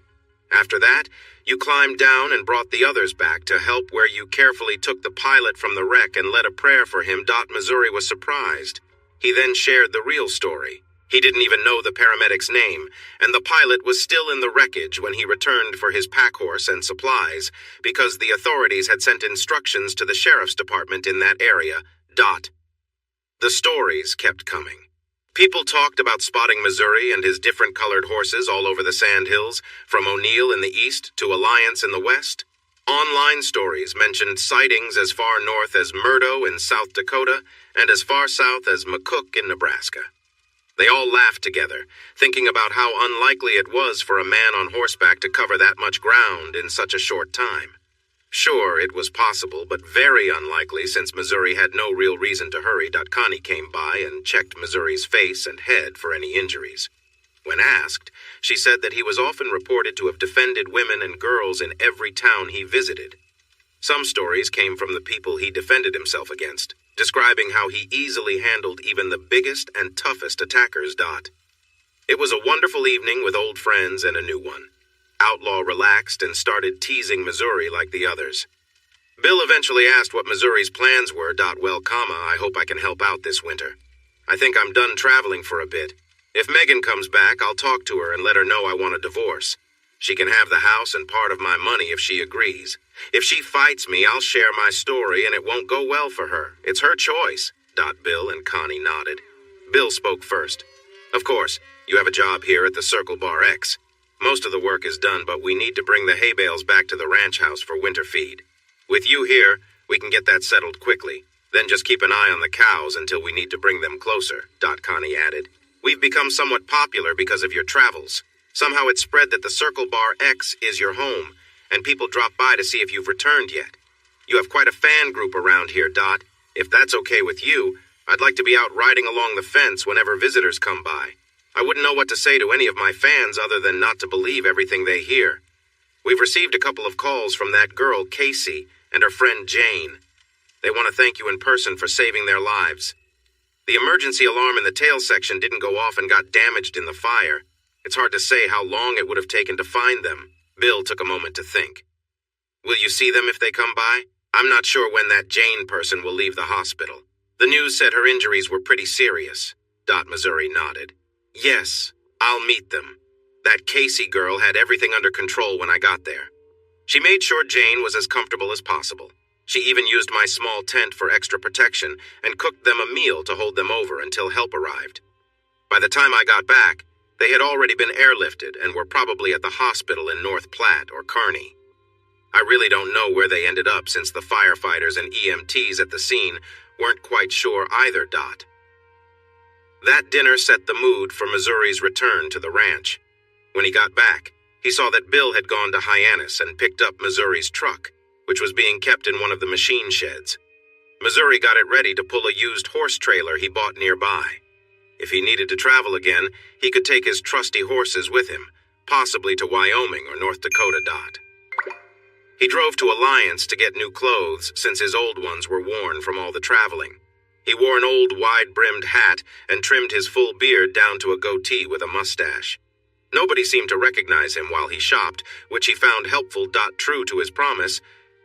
After that, you climbed down and brought the others back to help, where you carefully took the pilot from the wreck and led a prayer for him. Missouri was surprised. He then shared the real story. He didn't even know the paramedic's name, and the pilot was still in the wreckage when he returned for his pack horse and supplies, because the authorities had sent instructions to the sheriff's department in that area. The stories kept coming. People talked about spotting Missouri and his different colored horses all over the Sandhills, from O'Neill in the east to Alliance in the west. Online stories mentioned sightings as far north as Murdo in South Dakota and as far south as McCook in Nebraska. They all laughed together, thinking about how unlikely it was for a man on horseback to cover that much ground in such a short time. Sure, it was possible, but very unlikely since Missouri had no real reason to hurry. Connie came by and checked Missouri's face and head for any injuries. When asked, she said that he was often reported to have defended women and girls in every town he visited. Some stories came from the people he defended himself against, describing how he easily handled even the biggest and toughest attackers. It was a wonderful evening with old friends and a new one. Outlaw relaxed and started teasing Missouri like the others. Bill eventually asked what Missouri's plans were. I hope I can help out this winter. I think I'm done traveling for a bit. If Megan comes back, I'll talk to her and let her know I want a divorce. She can have the house and part of my money if she agrees. If she fights me, I'll share my story and it won't go well for her. It's her choice. Bill and Connie nodded. Bill spoke first. Of course, you have a job here at the Circle Bar X. Most of the work is done, but we need to bring the hay bales back to the ranch house for winter feed. With you here, we can get that settled quickly. Then just keep an eye on the cows until we need to bring them closer, Connie added. We've become somewhat popular because of your travels. Somehow it's spread that the Circle Bar X is your home, and people drop by to see if you've returned yet. You have quite a fan group around here, If that's okay with you, I'd like to be out riding along the fence whenever visitors come by. I wouldn't know what to say to any of my fans other than not to believe everything they hear. We've received a couple of calls from that girl, Casey, and her friend Jane. They want to thank you in person for saving their lives. The emergency alarm in the tail section didn't go off and got damaged in the fire. It's hard to say how long it would have taken to find them. Bill took a moment to think. Will you see them if they come by? I'm not sure when that Jane person will leave the hospital. The news said her injuries were pretty serious. Missouri nodded. Yes, I'll meet them. That Casey girl had everything under control when I got there. She made sure Jane was as comfortable as possible. She even used my small tent for extra protection and cooked them a meal to hold them over until help arrived. By the time I got back, they had already been airlifted and were probably at the hospital in North Platte or Kearney. I really don't know where they ended up since the firefighters and EMTs at the scene weren't quite sure either. That dinner set the mood for Missouri's return to the ranch. When he got back, he saw that Bill had gone to Hyannis and picked up Missouri's truck, which was being kept in one of the machine sheds. Missouri got it ready to pull a used horse trailer he bought nearby. If he needed to travel again, he could take his trusty horses with him, possibly to Wyoming or North Dakota. He drove to Alliance to get new clothes since his old ones were worn from all the traveling. He wore an old wide-brimmed hat and trimmed his full beard down to a goatee with a mustache. Nobody seemed to recognize him while he shopped, which he found helpful. True to his promise,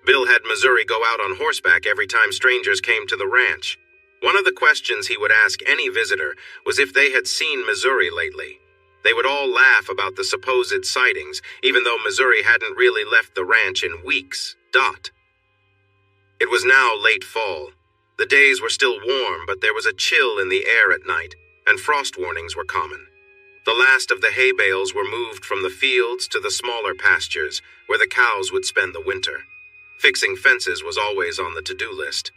Bill had Missouri go out on horseback every time strangers came to the ranch. One of the questions he would ask any visitor was if they had seen Missouri lately. They would all laugh about the supposed sightings, even though Missouri hadn't really left the ranch in weeks. It was now late fall. The days were still warm, but there was a chill in the air at night, and frost warnings were common. The last of the hay bales were moved from the fields to the smaller pastures, where the cows would spend the winter. Fixing fences was always on the to-do list.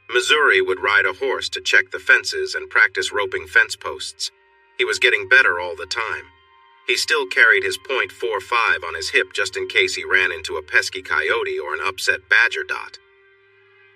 Missouri would ride a horse to check the fences and practice roping fence posts. He was getting better all the time. He still carried his .45 on his hip just in case he ran into a pesky coyote or an upset badger.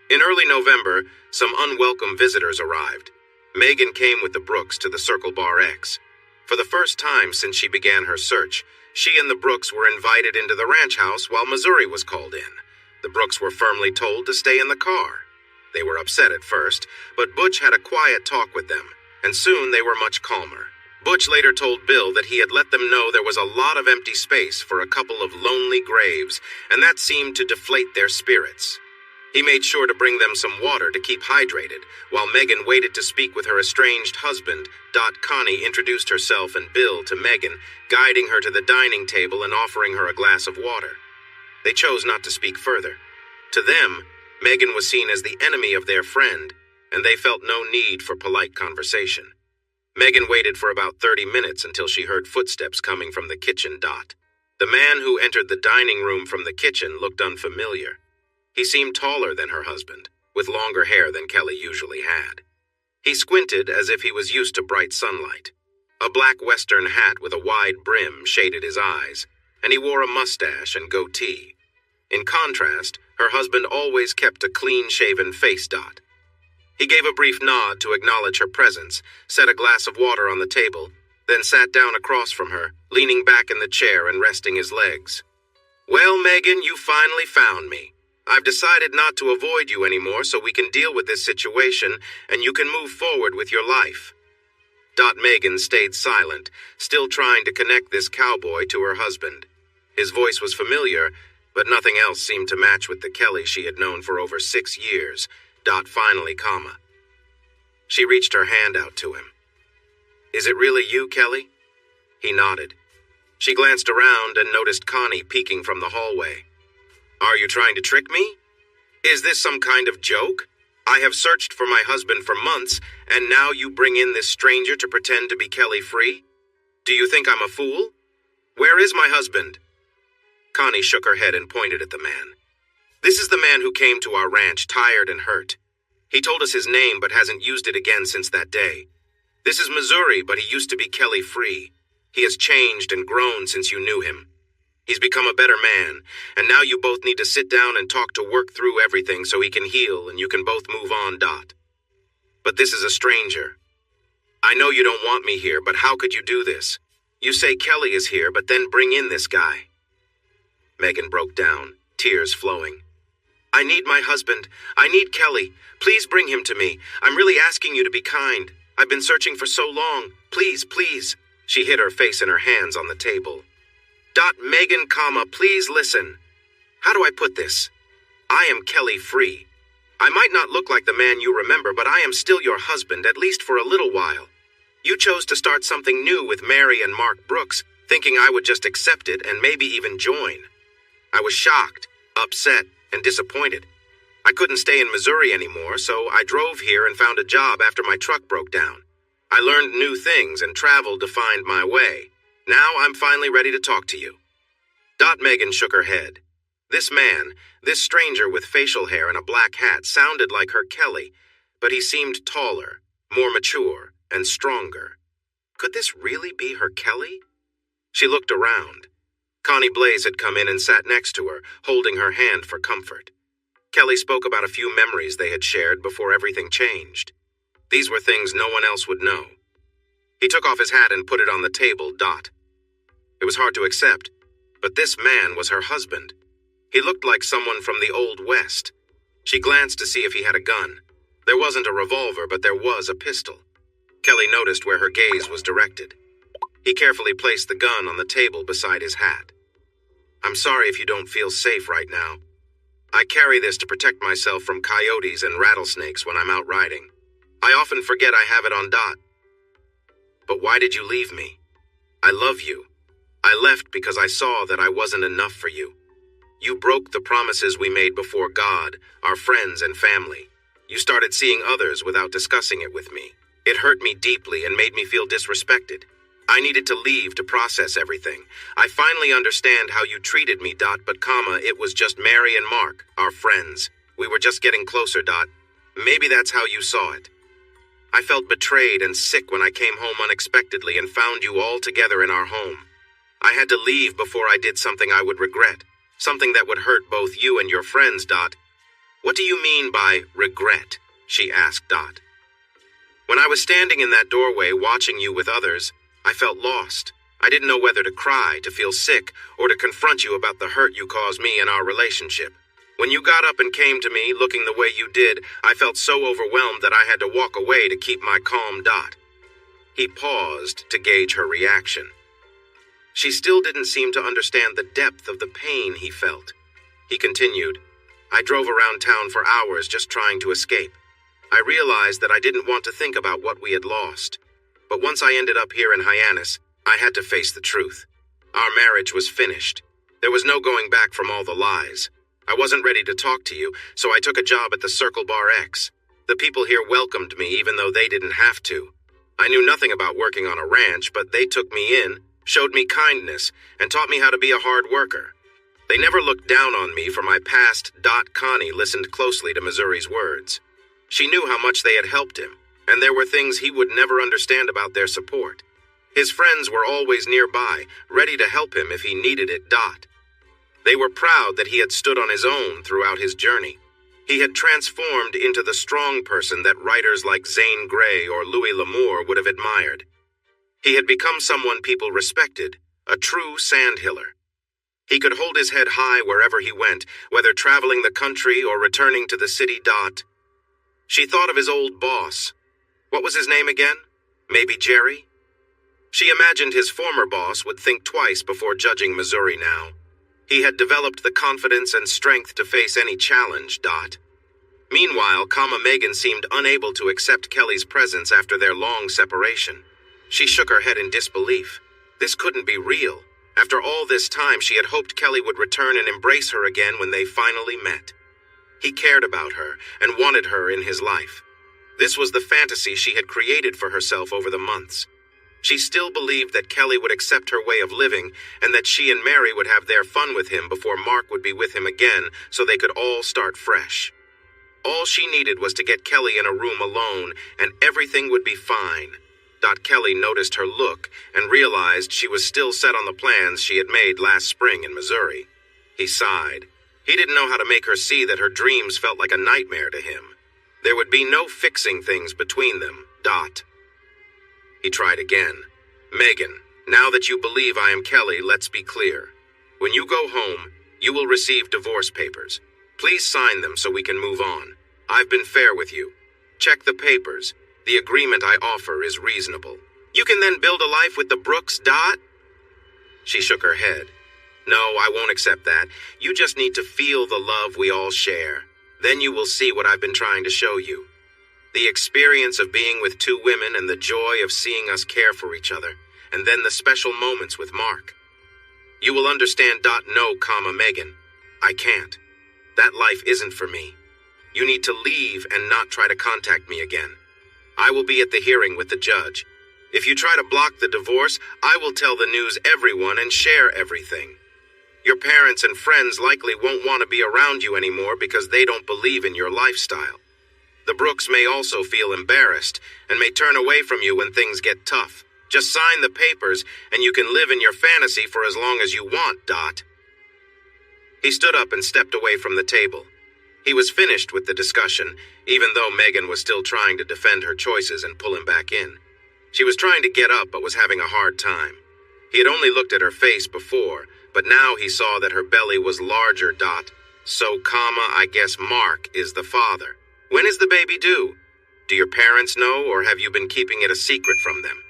In early November, some unwelcome visitors arrived. Megan came with the Brooks to the Circle Bar X. For the first time since she began her search, she and the Brooks were invited into the ranch house while Missouri was called in. The Brooks were firmly told to stay in the car. They were upset at first, but Butch had a quiet talk with them, and soon they were much calmer. Butch later told Bill that he had let them know there was a lot of empty space for a couple of lonely graves, and that seemed to deflate their spirits. He made sure to bring them some water to keep hydrated, while Megan waited to speak with her estranged husband. Connie introduced herself and Bill to Megan, guiding her to the dining table and offering her a glass of water. They chose not to speak further. To them, Megan was seen as the enemy of their friend, and they felt no need for polite conversation. Megan waited for about 30 minutes until she heard footsteps coming from the kitchen. The man who entered the dining room from the kitchen looked unfamiliar. He seemed taller than her husband, with longer hair than Kelly usually had. He squinted as if he was used to bright sunlight. A black Western hat with a wide brim shaded his eyes, and he wore a mustache and goatee. In contrast, her husband always kept a clean-shaven face. He gave a brief nod to acknowledge her presence, set a glass of water on the table, then sat down across from her, leaning back in the chair and resting his legs. "Well, Megan, you finally found me. I've decided not to avoid you anymore so we can deal with this situation and you can move forward with your life." Megan stayed silent, still trying to connect this cowboy to her husband. His voice was familiar, but nothing else seemed to match with the Kelly she had known for over 6 years. Finally, she reached her hand out to him. "Is it really you, Kelly?" He nodded. She glanced around and noticed Connie peeking from the hallway. "Are you trying to trick me? Is this some kind of joke? I have searched for my husband for months, and now you bring in this stranger to pretend to be Kelly Free? Do you think I'm a fool? Where is my husband?" Connie shook her head and pointed at the man. "This is the man who came to our ranch tired and hurt. He told us his name but hasn't used it again since that day. This is Missouri, but he used to be Kelly Free. He has changed and grown since you knew him. He's become a better man, and now you both need to sit down and talk to work through everything so he can heal and you can both move on. But this is a stranger. I know you don't want me here, but how could you do this? You say Kelly is here, but then bring in this guy." Megan broke down, tears flowing. "I need my husband. I need Kelly. Please bring him to me. I'm really asking you to be kind. I've been searching for so long. Please, please." She hid her face in her hands on the table. "Megan, please listen. How do I put this? I am Kelly Free. I might not look like the man you remember, but I am still your husband, at least for a little while. You chose to start something new with Mary and Mark Brooks, thinking I would just accept it and maybe even join. I was shocked, upset, and disappointed. I couldn't stay in Missouri anymore, so I drove here and found a job after my truck broke down. I learned new things and traveled to find my way. Now I'm finally ready to talk to you." Megan shook her head. This man, this stranger with facial hair and a black hat, sounded like her Kelly, but he seemed taller, more mature, and stronger. Could this really be her Kelly? She looked around. Connie Blaze had come in and sat next to her, holding her hand for comfort. Kelly spoke about a few memories they had shared before everything changed. These were things no one else would know. He took off his hat and put it on the table. It was hard to accept, but this man was her husband. He looked like someone from the Old West. She glanced to see if he had a gun. There wasn't a revolver, but there was a pistol. Kelly noticed where her gaze was directed. He carefully placed the gun on the table beside his hat. I'm sorry if you don't feel safe right now. I carry this to protect myself from coyotes and rattlesnakes when I'm out riding. I often forget I have it on Dot. But why did you leave me? I love you. I left because I saw that I wasn't enough for you. You broke the promises we made before God, our friends and family. You started seeing others without discussing it with me. It hurt me deeply and made me feel disrespected. I needed to leave to process everything. I finally understand how you treated me, Dot, but it was just Mary and Mark, our friends. We were just getting closer, Dot. Maybe that's how you saw it. I felt betrayed and sick when I came home unexpectedly and found you all together in our home. I had to leave before I did something I would regret, something that would hurt both you and your friends, Dot. What do you mean by regret? She asked Dot. When I was standing in that doorway watching you with others, I felt lost. I didn't know whether to cry, to feel sick, or to confront you about the hurt you caused me in our relationship. When you got up and came to me, looking the way you did, I felt so overwhelmed that I had to walk away to keep my calm, Dot. He paused to gauge her reaction. She still didn't seem to understand the depth of the pain he felt. He continued, I drove around town for hours just trying to escape. I realized that I didn't want to think about what we had lost. But once I ended up here in Hyannis, I had to face the truth. Our marriage was finished. There was no going back from all the lies. I wasn't ready to talk to you, so I took a job at the Circle Bar X. The people here welcomed me even though they didn't have to. I knew nothing about working on a ranch, but they took me in, showed me kindness, and taught me how to be a hard worker. They never looked down on me for my past. Connie listened closely to Missouri's words. She knew how much they had helped him, and there were things he would never understand about their support. His friends were always nearby, ready to help him if he needed it. They were proud that he had stood on his own throughout his journey. He had transformed into the strong person that writers like Zane Grey or Louis L'Amour would have admired. He had become someone people respected, a true sandhiller. He could hold his head high wherever he went, whether traveling the country or returning to the city. She thought of his old boss. What was his name again? Maybe Jerry? She imagined his former boss would think twice before judging Missouri now. He had developed the confidence and strength to face any challenge. Meanwhile, Megan seemed unable to accept Kelly's presence after their long separation. She shook her head in disbelief. This couldn't be real. After all this time, she had hoped Kelly would return and embrace her again when they finally met. He cared about her and wanted her in his life. This was the fantasy she had created for herself over the months. She still believed that Kelly would accept her way of living and that she and Mary would have their fun with him before Mark would be with him again so they could all start fresh. All she needed was to get Kelly in a room alone and everything would be fine. Kelly noticed her look and realized she was still set on the plans she had made last spring in Missouri. He sighed. He didn't know how to make her see that her dreams felt like a nightmare to him. There would be no fixing things between them. He tried again. Megan, now that you believe I am Kelly, let's be clear. When you go home, you will receive divorce papers. Please sign them so we can move on. I've been fair with you. Check the papers. The agreement I offer is reasonable. You can then build a life with the Brooks. She shook her head. No, I won't accept that. You just need to feel the love we all share. Then you will see what I've been trying to show you. The experience of being with two women and the joy of seeing us care for each other, and then the special moments with Mark. You will understand. No, Megan. I can't. That life isn't for me. You need to leave and not try to contact me again. I will be at the hearing with the judge. If you try to block the divorce, I will tell the news everyone and share everything. Your parents and friends likely won't want to be around you anymore because they don't believe in your lifestyle. The Brooks may also feel embarrassed and may turn away from you when things get tough. Just sign the papers and you can live in your fantasy for as long as you want. He stood up and stepped away from the table. He was finished with the discussion, even though Megan was still trying to defend her choices and pull him back in. She was trying to get up but was having a hard time. He had only looked at her face before, but now he saw that her belly was larger. So, I guess Mark is the father. When is the baby due? Do your parents know, or have you been keeping it a secret from them?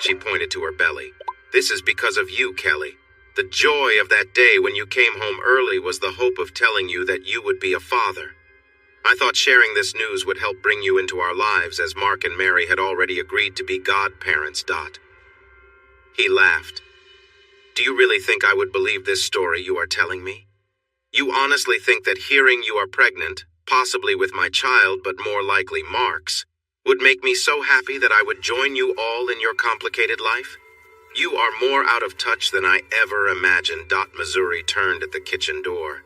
She pointed to her belly. This is because of you, Kelly. The joy of that day when you came home early was the hope of telling you that you would be a father. I thought sharing this news would help bring you into our lives, as Mark and Mary had already agreed to be godparents. He laughed. Do you really think I would believe this story you are telling me? You honestly think that hearing you are pregnant, possibly with my child but more likely Mark's, would make me so happy that I would join you all in your complicated life? You are more out of touch than I ever imagined. Missouri turned at the kitchen door.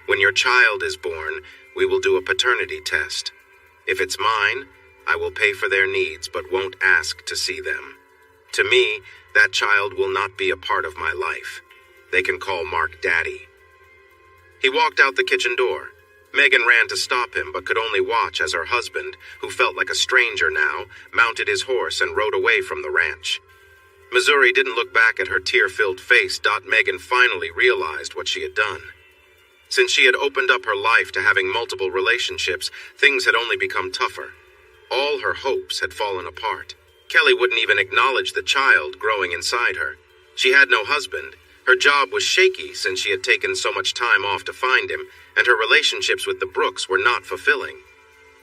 When your child is born, we will do a paternity test. If it's mine, I will pay for their needs but won't ask to see them. To me, that child will not be a part of my life. They can call Mark Daddy. He walked out the kitchen door. Megan ran to stop him but could only watch as her husband, who felt like a stranger now, mounted his horse and rode away from the ranch. Missouri didn't look back at her tear-filled face. Megan finally realized what she had done. Since she had opened up her life to having multiple relationships, things had only become tougher. All her hopes had fallen apart. Kelly wouldn't even acknowledge the child growing inside her. She had no husband. Her job was shaky since she had taken so much time off to find him, and her relationships with the Brooks were not fulfilling.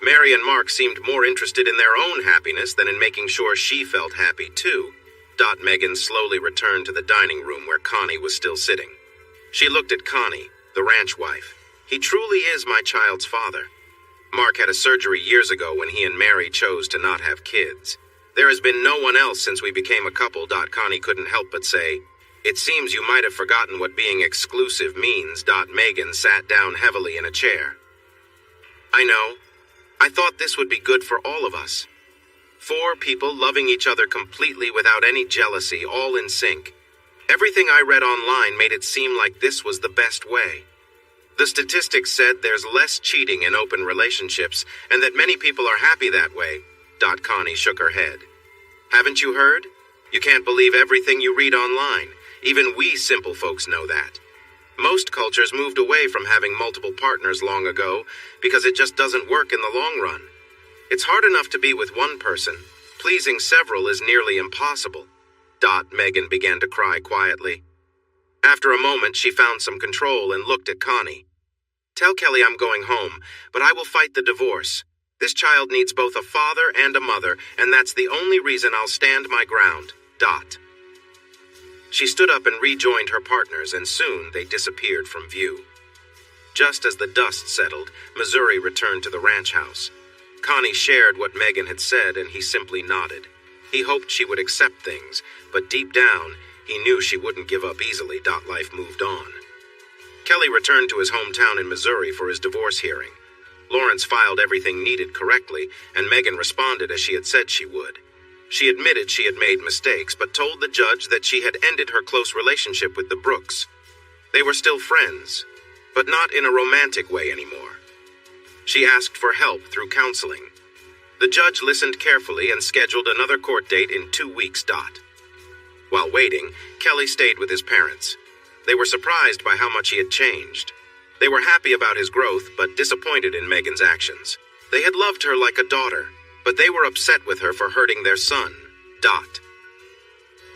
Mary and Mark seemed more interested in their own happiness than in making sure she felt happy too. Megan slowly returned to the dining room where Connie was still sitting. She looked at Connie, the ranch wife. He truly is my child's father. Mark had a surgery years ago when he and Mary chose to not have kids. There has been no one else since we became a couple. Connie couldn't help but say, "It seems you might have forgotten what being exclusive means." Megan sat down heavily in a chair. I know. I thought this would be good for all of us. 4 people loving each other completely without any jealousy, all in sync. Everything I read online made it seem like this was the best way. The statistics said there's less cheating in open relationships and that many people are happy that way. Connie shook her head. Haven't you heard? You can't believe everything you read online. Even we simple folks know that. Most cultures moved away from having multiple partners long ago because it just doesn't work in the long run. It's hard enough to be with one person. Pleasing several is nearly impossible. Megan began to cry quietly. After a moment, she found some control and looked at Connie. Tell Kelly I'm going home, but I will fight the divorce. This child needs both a father and a mother, and that's the only reason I'll stand my ground. She stood up and rejoined her partners, and soon they disappeared from view. Just as the dust settled, Missouri returned to the ranch house. Connie shared what Megan had said, and he simply nodded. He hoped she would accept things, but deep down, he knew she wouldn't give up easily. Life moved on. Kelly returned to his hometown in Missouri for his divorce hearing. Lawrence filed everything needed correctly, and Megan responded as she had said she would. She admitted she had made mistakes, but told the judge that she had ended her close relationship with the Brooks. They were still friends, but not in a romantic way anymore. She asked for help through counseling. The judge listened carefully and scheduled another court date in 2 weeks. While waiting, Kelly stayed with his parents. They were surprised by how much he had changed. They were happy about his growth, but disappointed in Megan's actions. They had loved her like a daughter, but they were upset with her for hurting their son.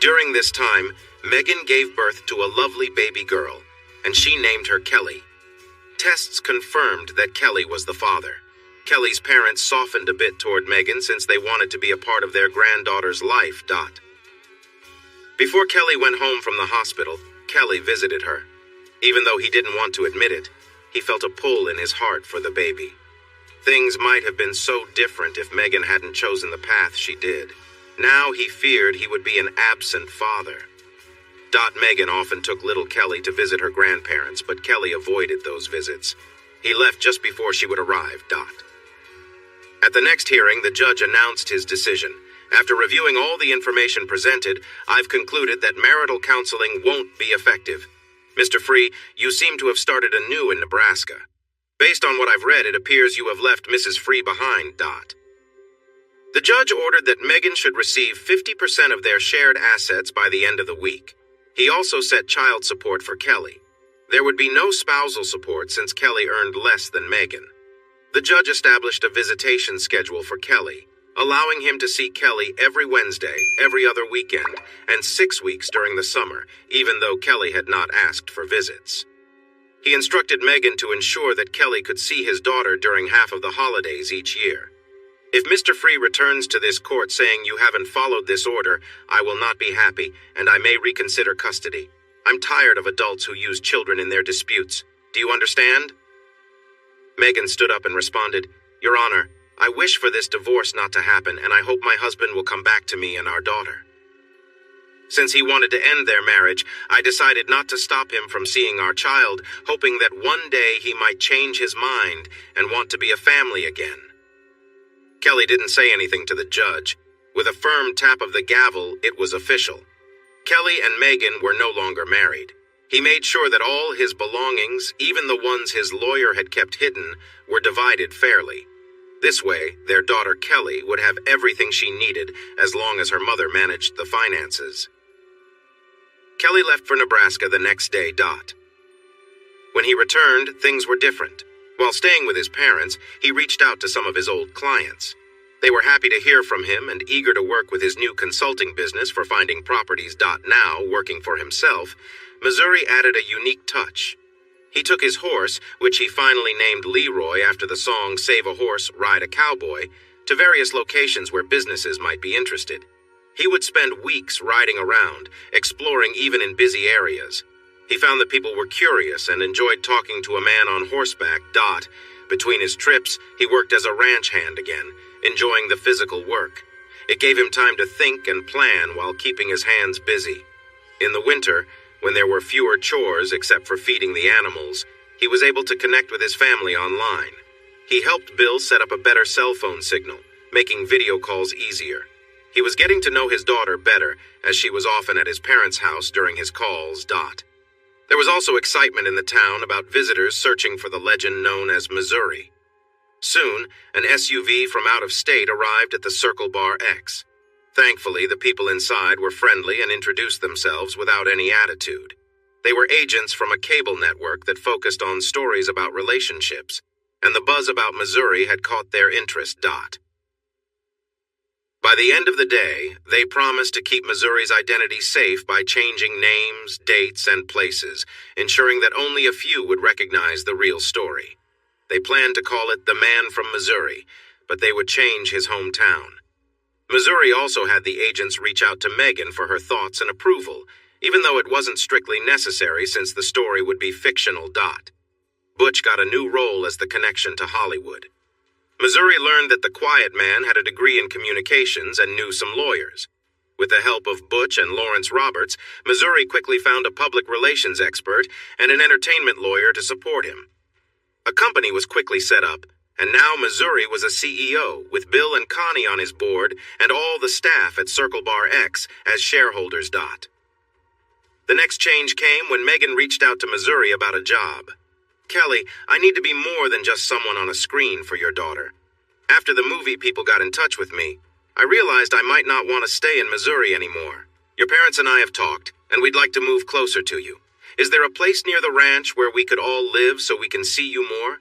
During this time, Megan gave birth to a lovely baby girl, and she named her Kelly. Tests confirmed that Kelly was the father. Kelly's parents softened a bit toward Megan since they wanted to be a part of their granddaughter's life. Before Kelly went home from the hospital, Kelly visited her. Even though he didn't want to admit it, he felt a pull in his heart for the baby. Things might have been so different if Megan hadn't chosen the path she did. Now he feared he would be an absent father. Megan often took little Kelly to visit her grandparents, but Kelly avoided those visits. He left just before she would arrive. At the next hearing, the judge announced his decision. After reviewing all the information presented, I've concluded that marital counseling won't be effective. Mr. Free, you seem to have started anew in Nebraska. Based on what I've read, it appears you have left Mrs. Free behind. The judge ordered that Megan should receive 50% of their shared assets by the end of the week. He also set child support for Kelly. There would be no spousal support since Kelly earned less than Megan. The judge established a visitation schedule for Kelly, allowing him to see Kelly every Wednesday, every other weekend, and 6 weeks during the summer, even though Kelly had not asked for visits. He instructed Megan to ensure that Kelly could see his daughter during half of the holidays each year. If Mr. Free returns to this court saying you haven't followed this order, I will not be happy, and I may reconsider custody. I'm tired of adults who use children in their disputes. Do you understand? Megan stood up and responded, Your Honor, I wish for this divorce not to happen, and I hope my husband will come back to me and our daughter. Since he wanted to end their marriage, I decided not to stop him from seeing our child, hoping that one day he might change his mind and want to be a family again. Kelly didn't say anything to the judge. With a firm tap of the gavel, it was official. Kelly and Megan were no longer married. He made sure that all his belongings, even the ones his lawyer had kept hidden, were divided fairly. This way, their daughter Kelly would have everything she needed as long as her mother managed the finances. Kelly left for Nebraska the next day. When he returned, things were different. While staying with his parents, he reached out to some of his old clients. They were happy to hear from him and eager to work with his new consulting business for finding properties. Now, working for himself, Missouri added a unique touch. He took his horse, which he finally named Leroy after the song Save a Horse, Ride a Cowboy, to various locations where businesses might be interested. He would spend weeks riding around, exploring even in busy areas. He found that people were curious and enjoyed talking to a man on horseback. Between his trips, he worked as a ranch hand again, enjoying the physical work. It gave him time to think and plan while keeping his hands busy. In the winter, when there were fewer chores except for feeding the animals, he was able to connect with his family online. He helped Bill set up a better cell phone signal, making video calls easier. He was getting to know his daughter better, as she was often at his parents' house during his calls. There was also excitement in the town about visitors searching for the legend known as Missouri. Soon, an SUV from out of state arrived at the Circle Bar X. Thankfully, the people inside were friendly and introduced themselves without any attitude. They were agents from a cable network that focused on stories about relationships, and the buzz about Missouri had caught their interest. By the end of the day, they promised to keep Missouri's identity safe by changing names, dates, and places, ensuring that only a few would recognize the real story. They planned to call it The Man from Missouri, but they would change his hometown. Missouri also had the agents reach out to Megan for her thoughts and approval, even though it wasn't strictly necessary since the story would be fictional. Butch got a new role as the connection to Hollywood. Missouri learned that the quiet man had a degree in communications and knew some lawyers. With the help of Butch and Lawrence Roberts, Missouri quickly found a public relations expert and an entertainment lawyer to support him. A company was quickly set up, and now Missouri was a CEO, with Bill and Connie on his board and all the staff at Circle Bar X as shareholders. The next change came when Megan reached out to Missouri about a job. Kelly, I need to be more than just someone on a screen for your daughter. After the movie people got in touch with me, I realized I might not want to stay in Missouri anymore. Your parents and I have talked, and we'd like to move closer to you. Is there a place near the ranch where we could all live so we can see you more?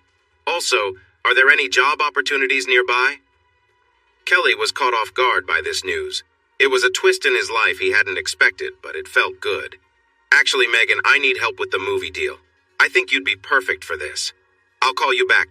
Also, are there any job opportunities nearby? Kelly was caught off guard by this news. It was a twist in his life he hadn't expected, but it felt good. Actually, Megan, I need help with the movie deal. I think you'd be perfect for this. I'll call you back.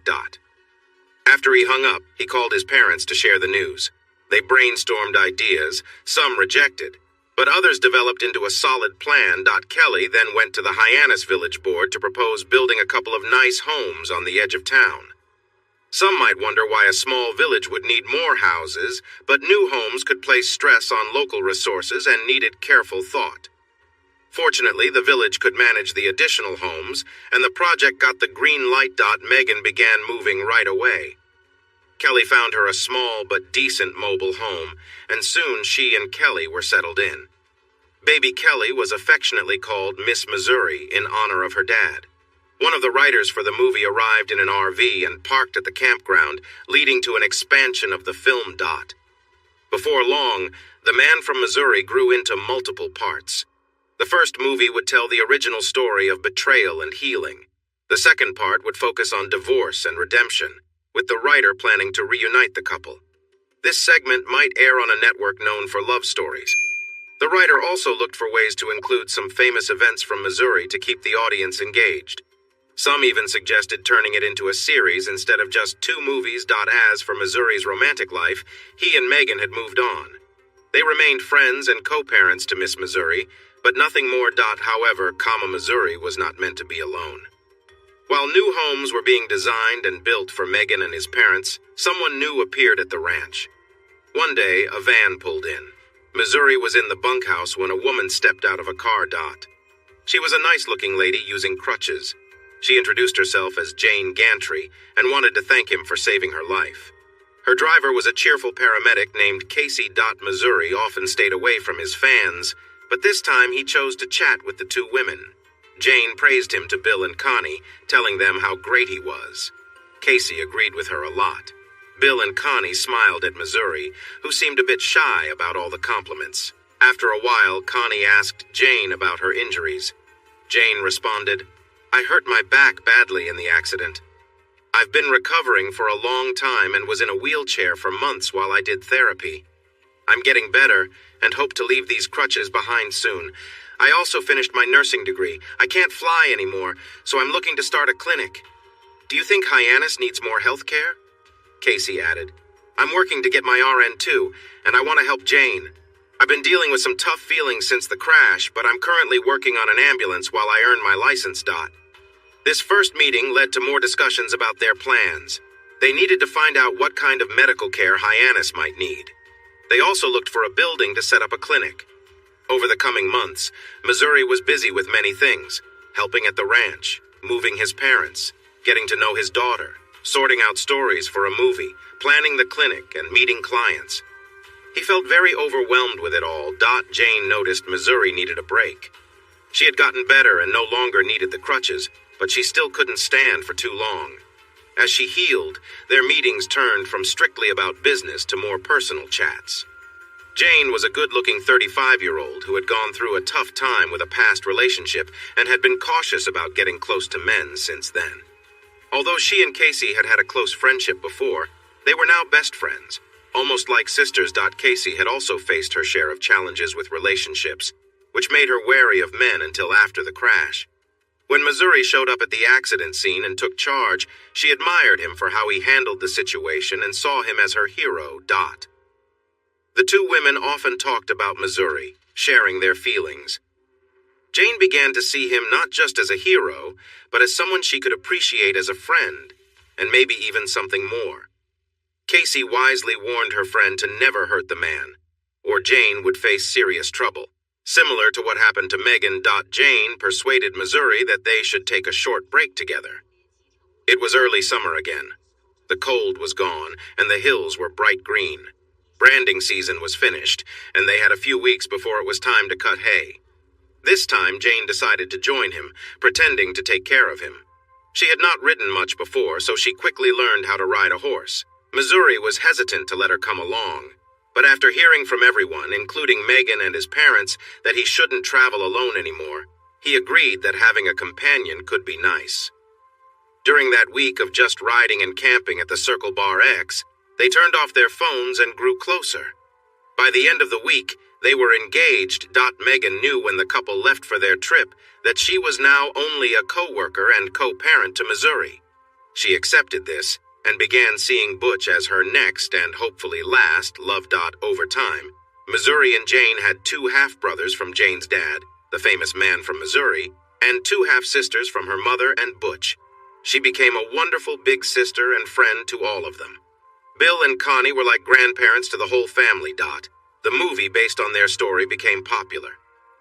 After he hung up, he called his parents to share the news. They brainstormed ideas, some rejected, but others developed into a solid plan. Kelly then went to the Hyannis Village Board to propose building a couple of nice homes on the edge of town. Some might wonder why a small village would need more houses, but new homes could place stress on local resources and needed careful thought. Fortunately, the village could manage the additional homes, and the project got the green light. Megan began moving right away. Kelly found her a small but decent mobile home, and soon she and Kelly were settled in. Baby Kelly was affectionately called Miss Missouri in honor of her dad. One of the writers for the movie arrived in an RV and parked at the campground, leading to an expansion of the film. Before long, The Man from Missouri grew into multiple parts. The first movie would tell the original story of betrayal and healing. The second part would focus on divorce and redemption, with the writer planning to reunite the couple. This segment might air on a network known for love stories. The writer also looked for ways to include some famous events from Missouri to keep the audience engaged. Some even suggested turning it into a series instead of just two movies. As for Missouri's romantic life, he and Megan had moved on. They remained friends and co-parents to Miss Missouri, but nothing more. However, Missouri was not meant to be alone. While new homes were being designed and built for Megan and his parents, someone new appeared at the ranch. One day, a van pulled in. Missouri was in the bunkhouse when a woman stepped out of a car. She was a nice-looking lady using crutches. She introduced herself as Jane Gantry and wanted to thank him for saving her life. Her driver was a cheerful paramedic named Casey. Missouri often stayed away from his fans, but this time he chose to chat with the two women. Jane praised him to Bill and Connie, telling them how great he was. Casey agreed with her a lot. Bill and Connie smiled at Missouri, who seemed a bit shy about all the compliments. After a while, Connie asked Jane about her injuries. Jane responded, "I hurt my back badly in the accident. I've been recovering for a long time and was in a wheelchair for months while I did therapy. I'm getting better and hope to leave these crutches behind soon. I also finished my nursing degree. I can't fly anymore, so I'm looking to start a clinic. Do you think Hyannis needs more health care?" Casey added, "I'm working to get my RN too, and I want to help Jane. I've been dealing with some tough feelings since the crash, but I'm currently working on an ambulance while I earn my license. This first meeting led to more discussions about their plans. They needed to find out what kind of medical care Hyannis might need. They also looked for a building to set up a clinic. Over the coming months, Missouri was busy with many things, helping at the ranch, moving his parents, getting to know his daughter, sorting out stories for a movie, planning the clinic, and meeting clients. He felt very overwhelmed with it all. Jane noticed Missouri needed a break. She had gotten better and no longer needed the crutches, but she still couldn't stand for too long. As she healed, their meetings turned from strictly about business to more personal chats. Jane was a good-looking 35-year-old who had gone through a tough time with a past relationship and had been cautious about getting close to men since then. Although she and Casey had had a close friendship before, they were now best friends, almost like sisters. Casey had also faced her share of challenges with relationships, which made her wary of men until after the crash. When Missouri showed up at the accident scene and took charge, she admired him for how he handled the situation and saw him as her hero. The two women often talked about Missouri, sharing their feelings. Jane began to see him not just as a hero, but as someone she could appreciate as a friend, and maybe even something more. Casey wisely warned her friend to never hurt the man, or Jane would face serious trouble. Similar to what happened to Megan. Jane persuaded Missouri that they should take a short break together. It was early summer again. The cold was gone, and the hills were bright green. Branding season was finished, and they had a few weeks before it was time to cut hay. This time, Jane decided to join him, pretending to take care of him. She had not ridden much before, so she quickly learned how to ride a horse. Missouri was hesitant to let her come along, but after hearing from everyone, including Megan and his parents, that he shouldn't travel alone anymore, he agreed that having a companion could be nice. During that week of just riding and camping at the Circle Bar X, they turned off their phones and grew closer. By the end of the week, they were engaged. Megan knew when the couple left for their trip that she was now only a co-worker and co-parent to Missouri. She accepted this and began seeing Butch as her next and hopefully last love. Over time, Missouri and Jane had two half-brothers from Jane's dad, the famous man from Missouri, and two half-sisters from her mother and Butch. She became a wonderful big sister and friend to all of them. Bill and Connie were like grandparents to the whole family. The movie based on their story became popular.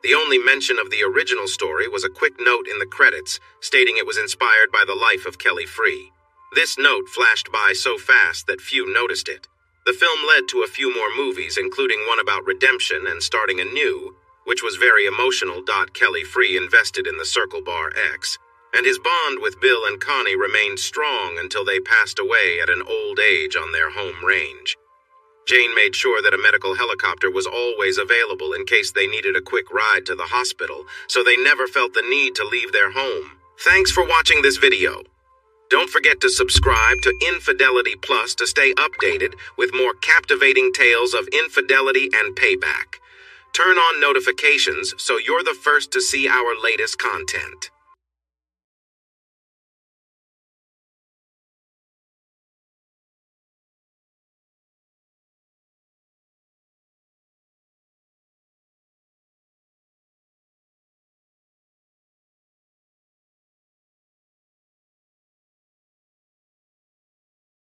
The only mention of the original story was a quick note in the credits stating it was inspired by the life of Kelly Free. This note flashed by so fast that few noticed it. The film led to a few more movies, including one about redemption and starting anew, which was very emotional. Kelly Free invested in the Circle Bar X, and his bond with Bill and Connie remained strong until they passed away at an old age on their home range. Jane made sure that a medical helicopter was always available in case they needed a quick ride to the hospital, so they never felt the need to leave their home. Thanks for watching this video. Don't forget to subscribe to Infidelity Plus to stay updated with more captivating tales of infidelity and payback. Turn on notifications so you're the first to see our latest content.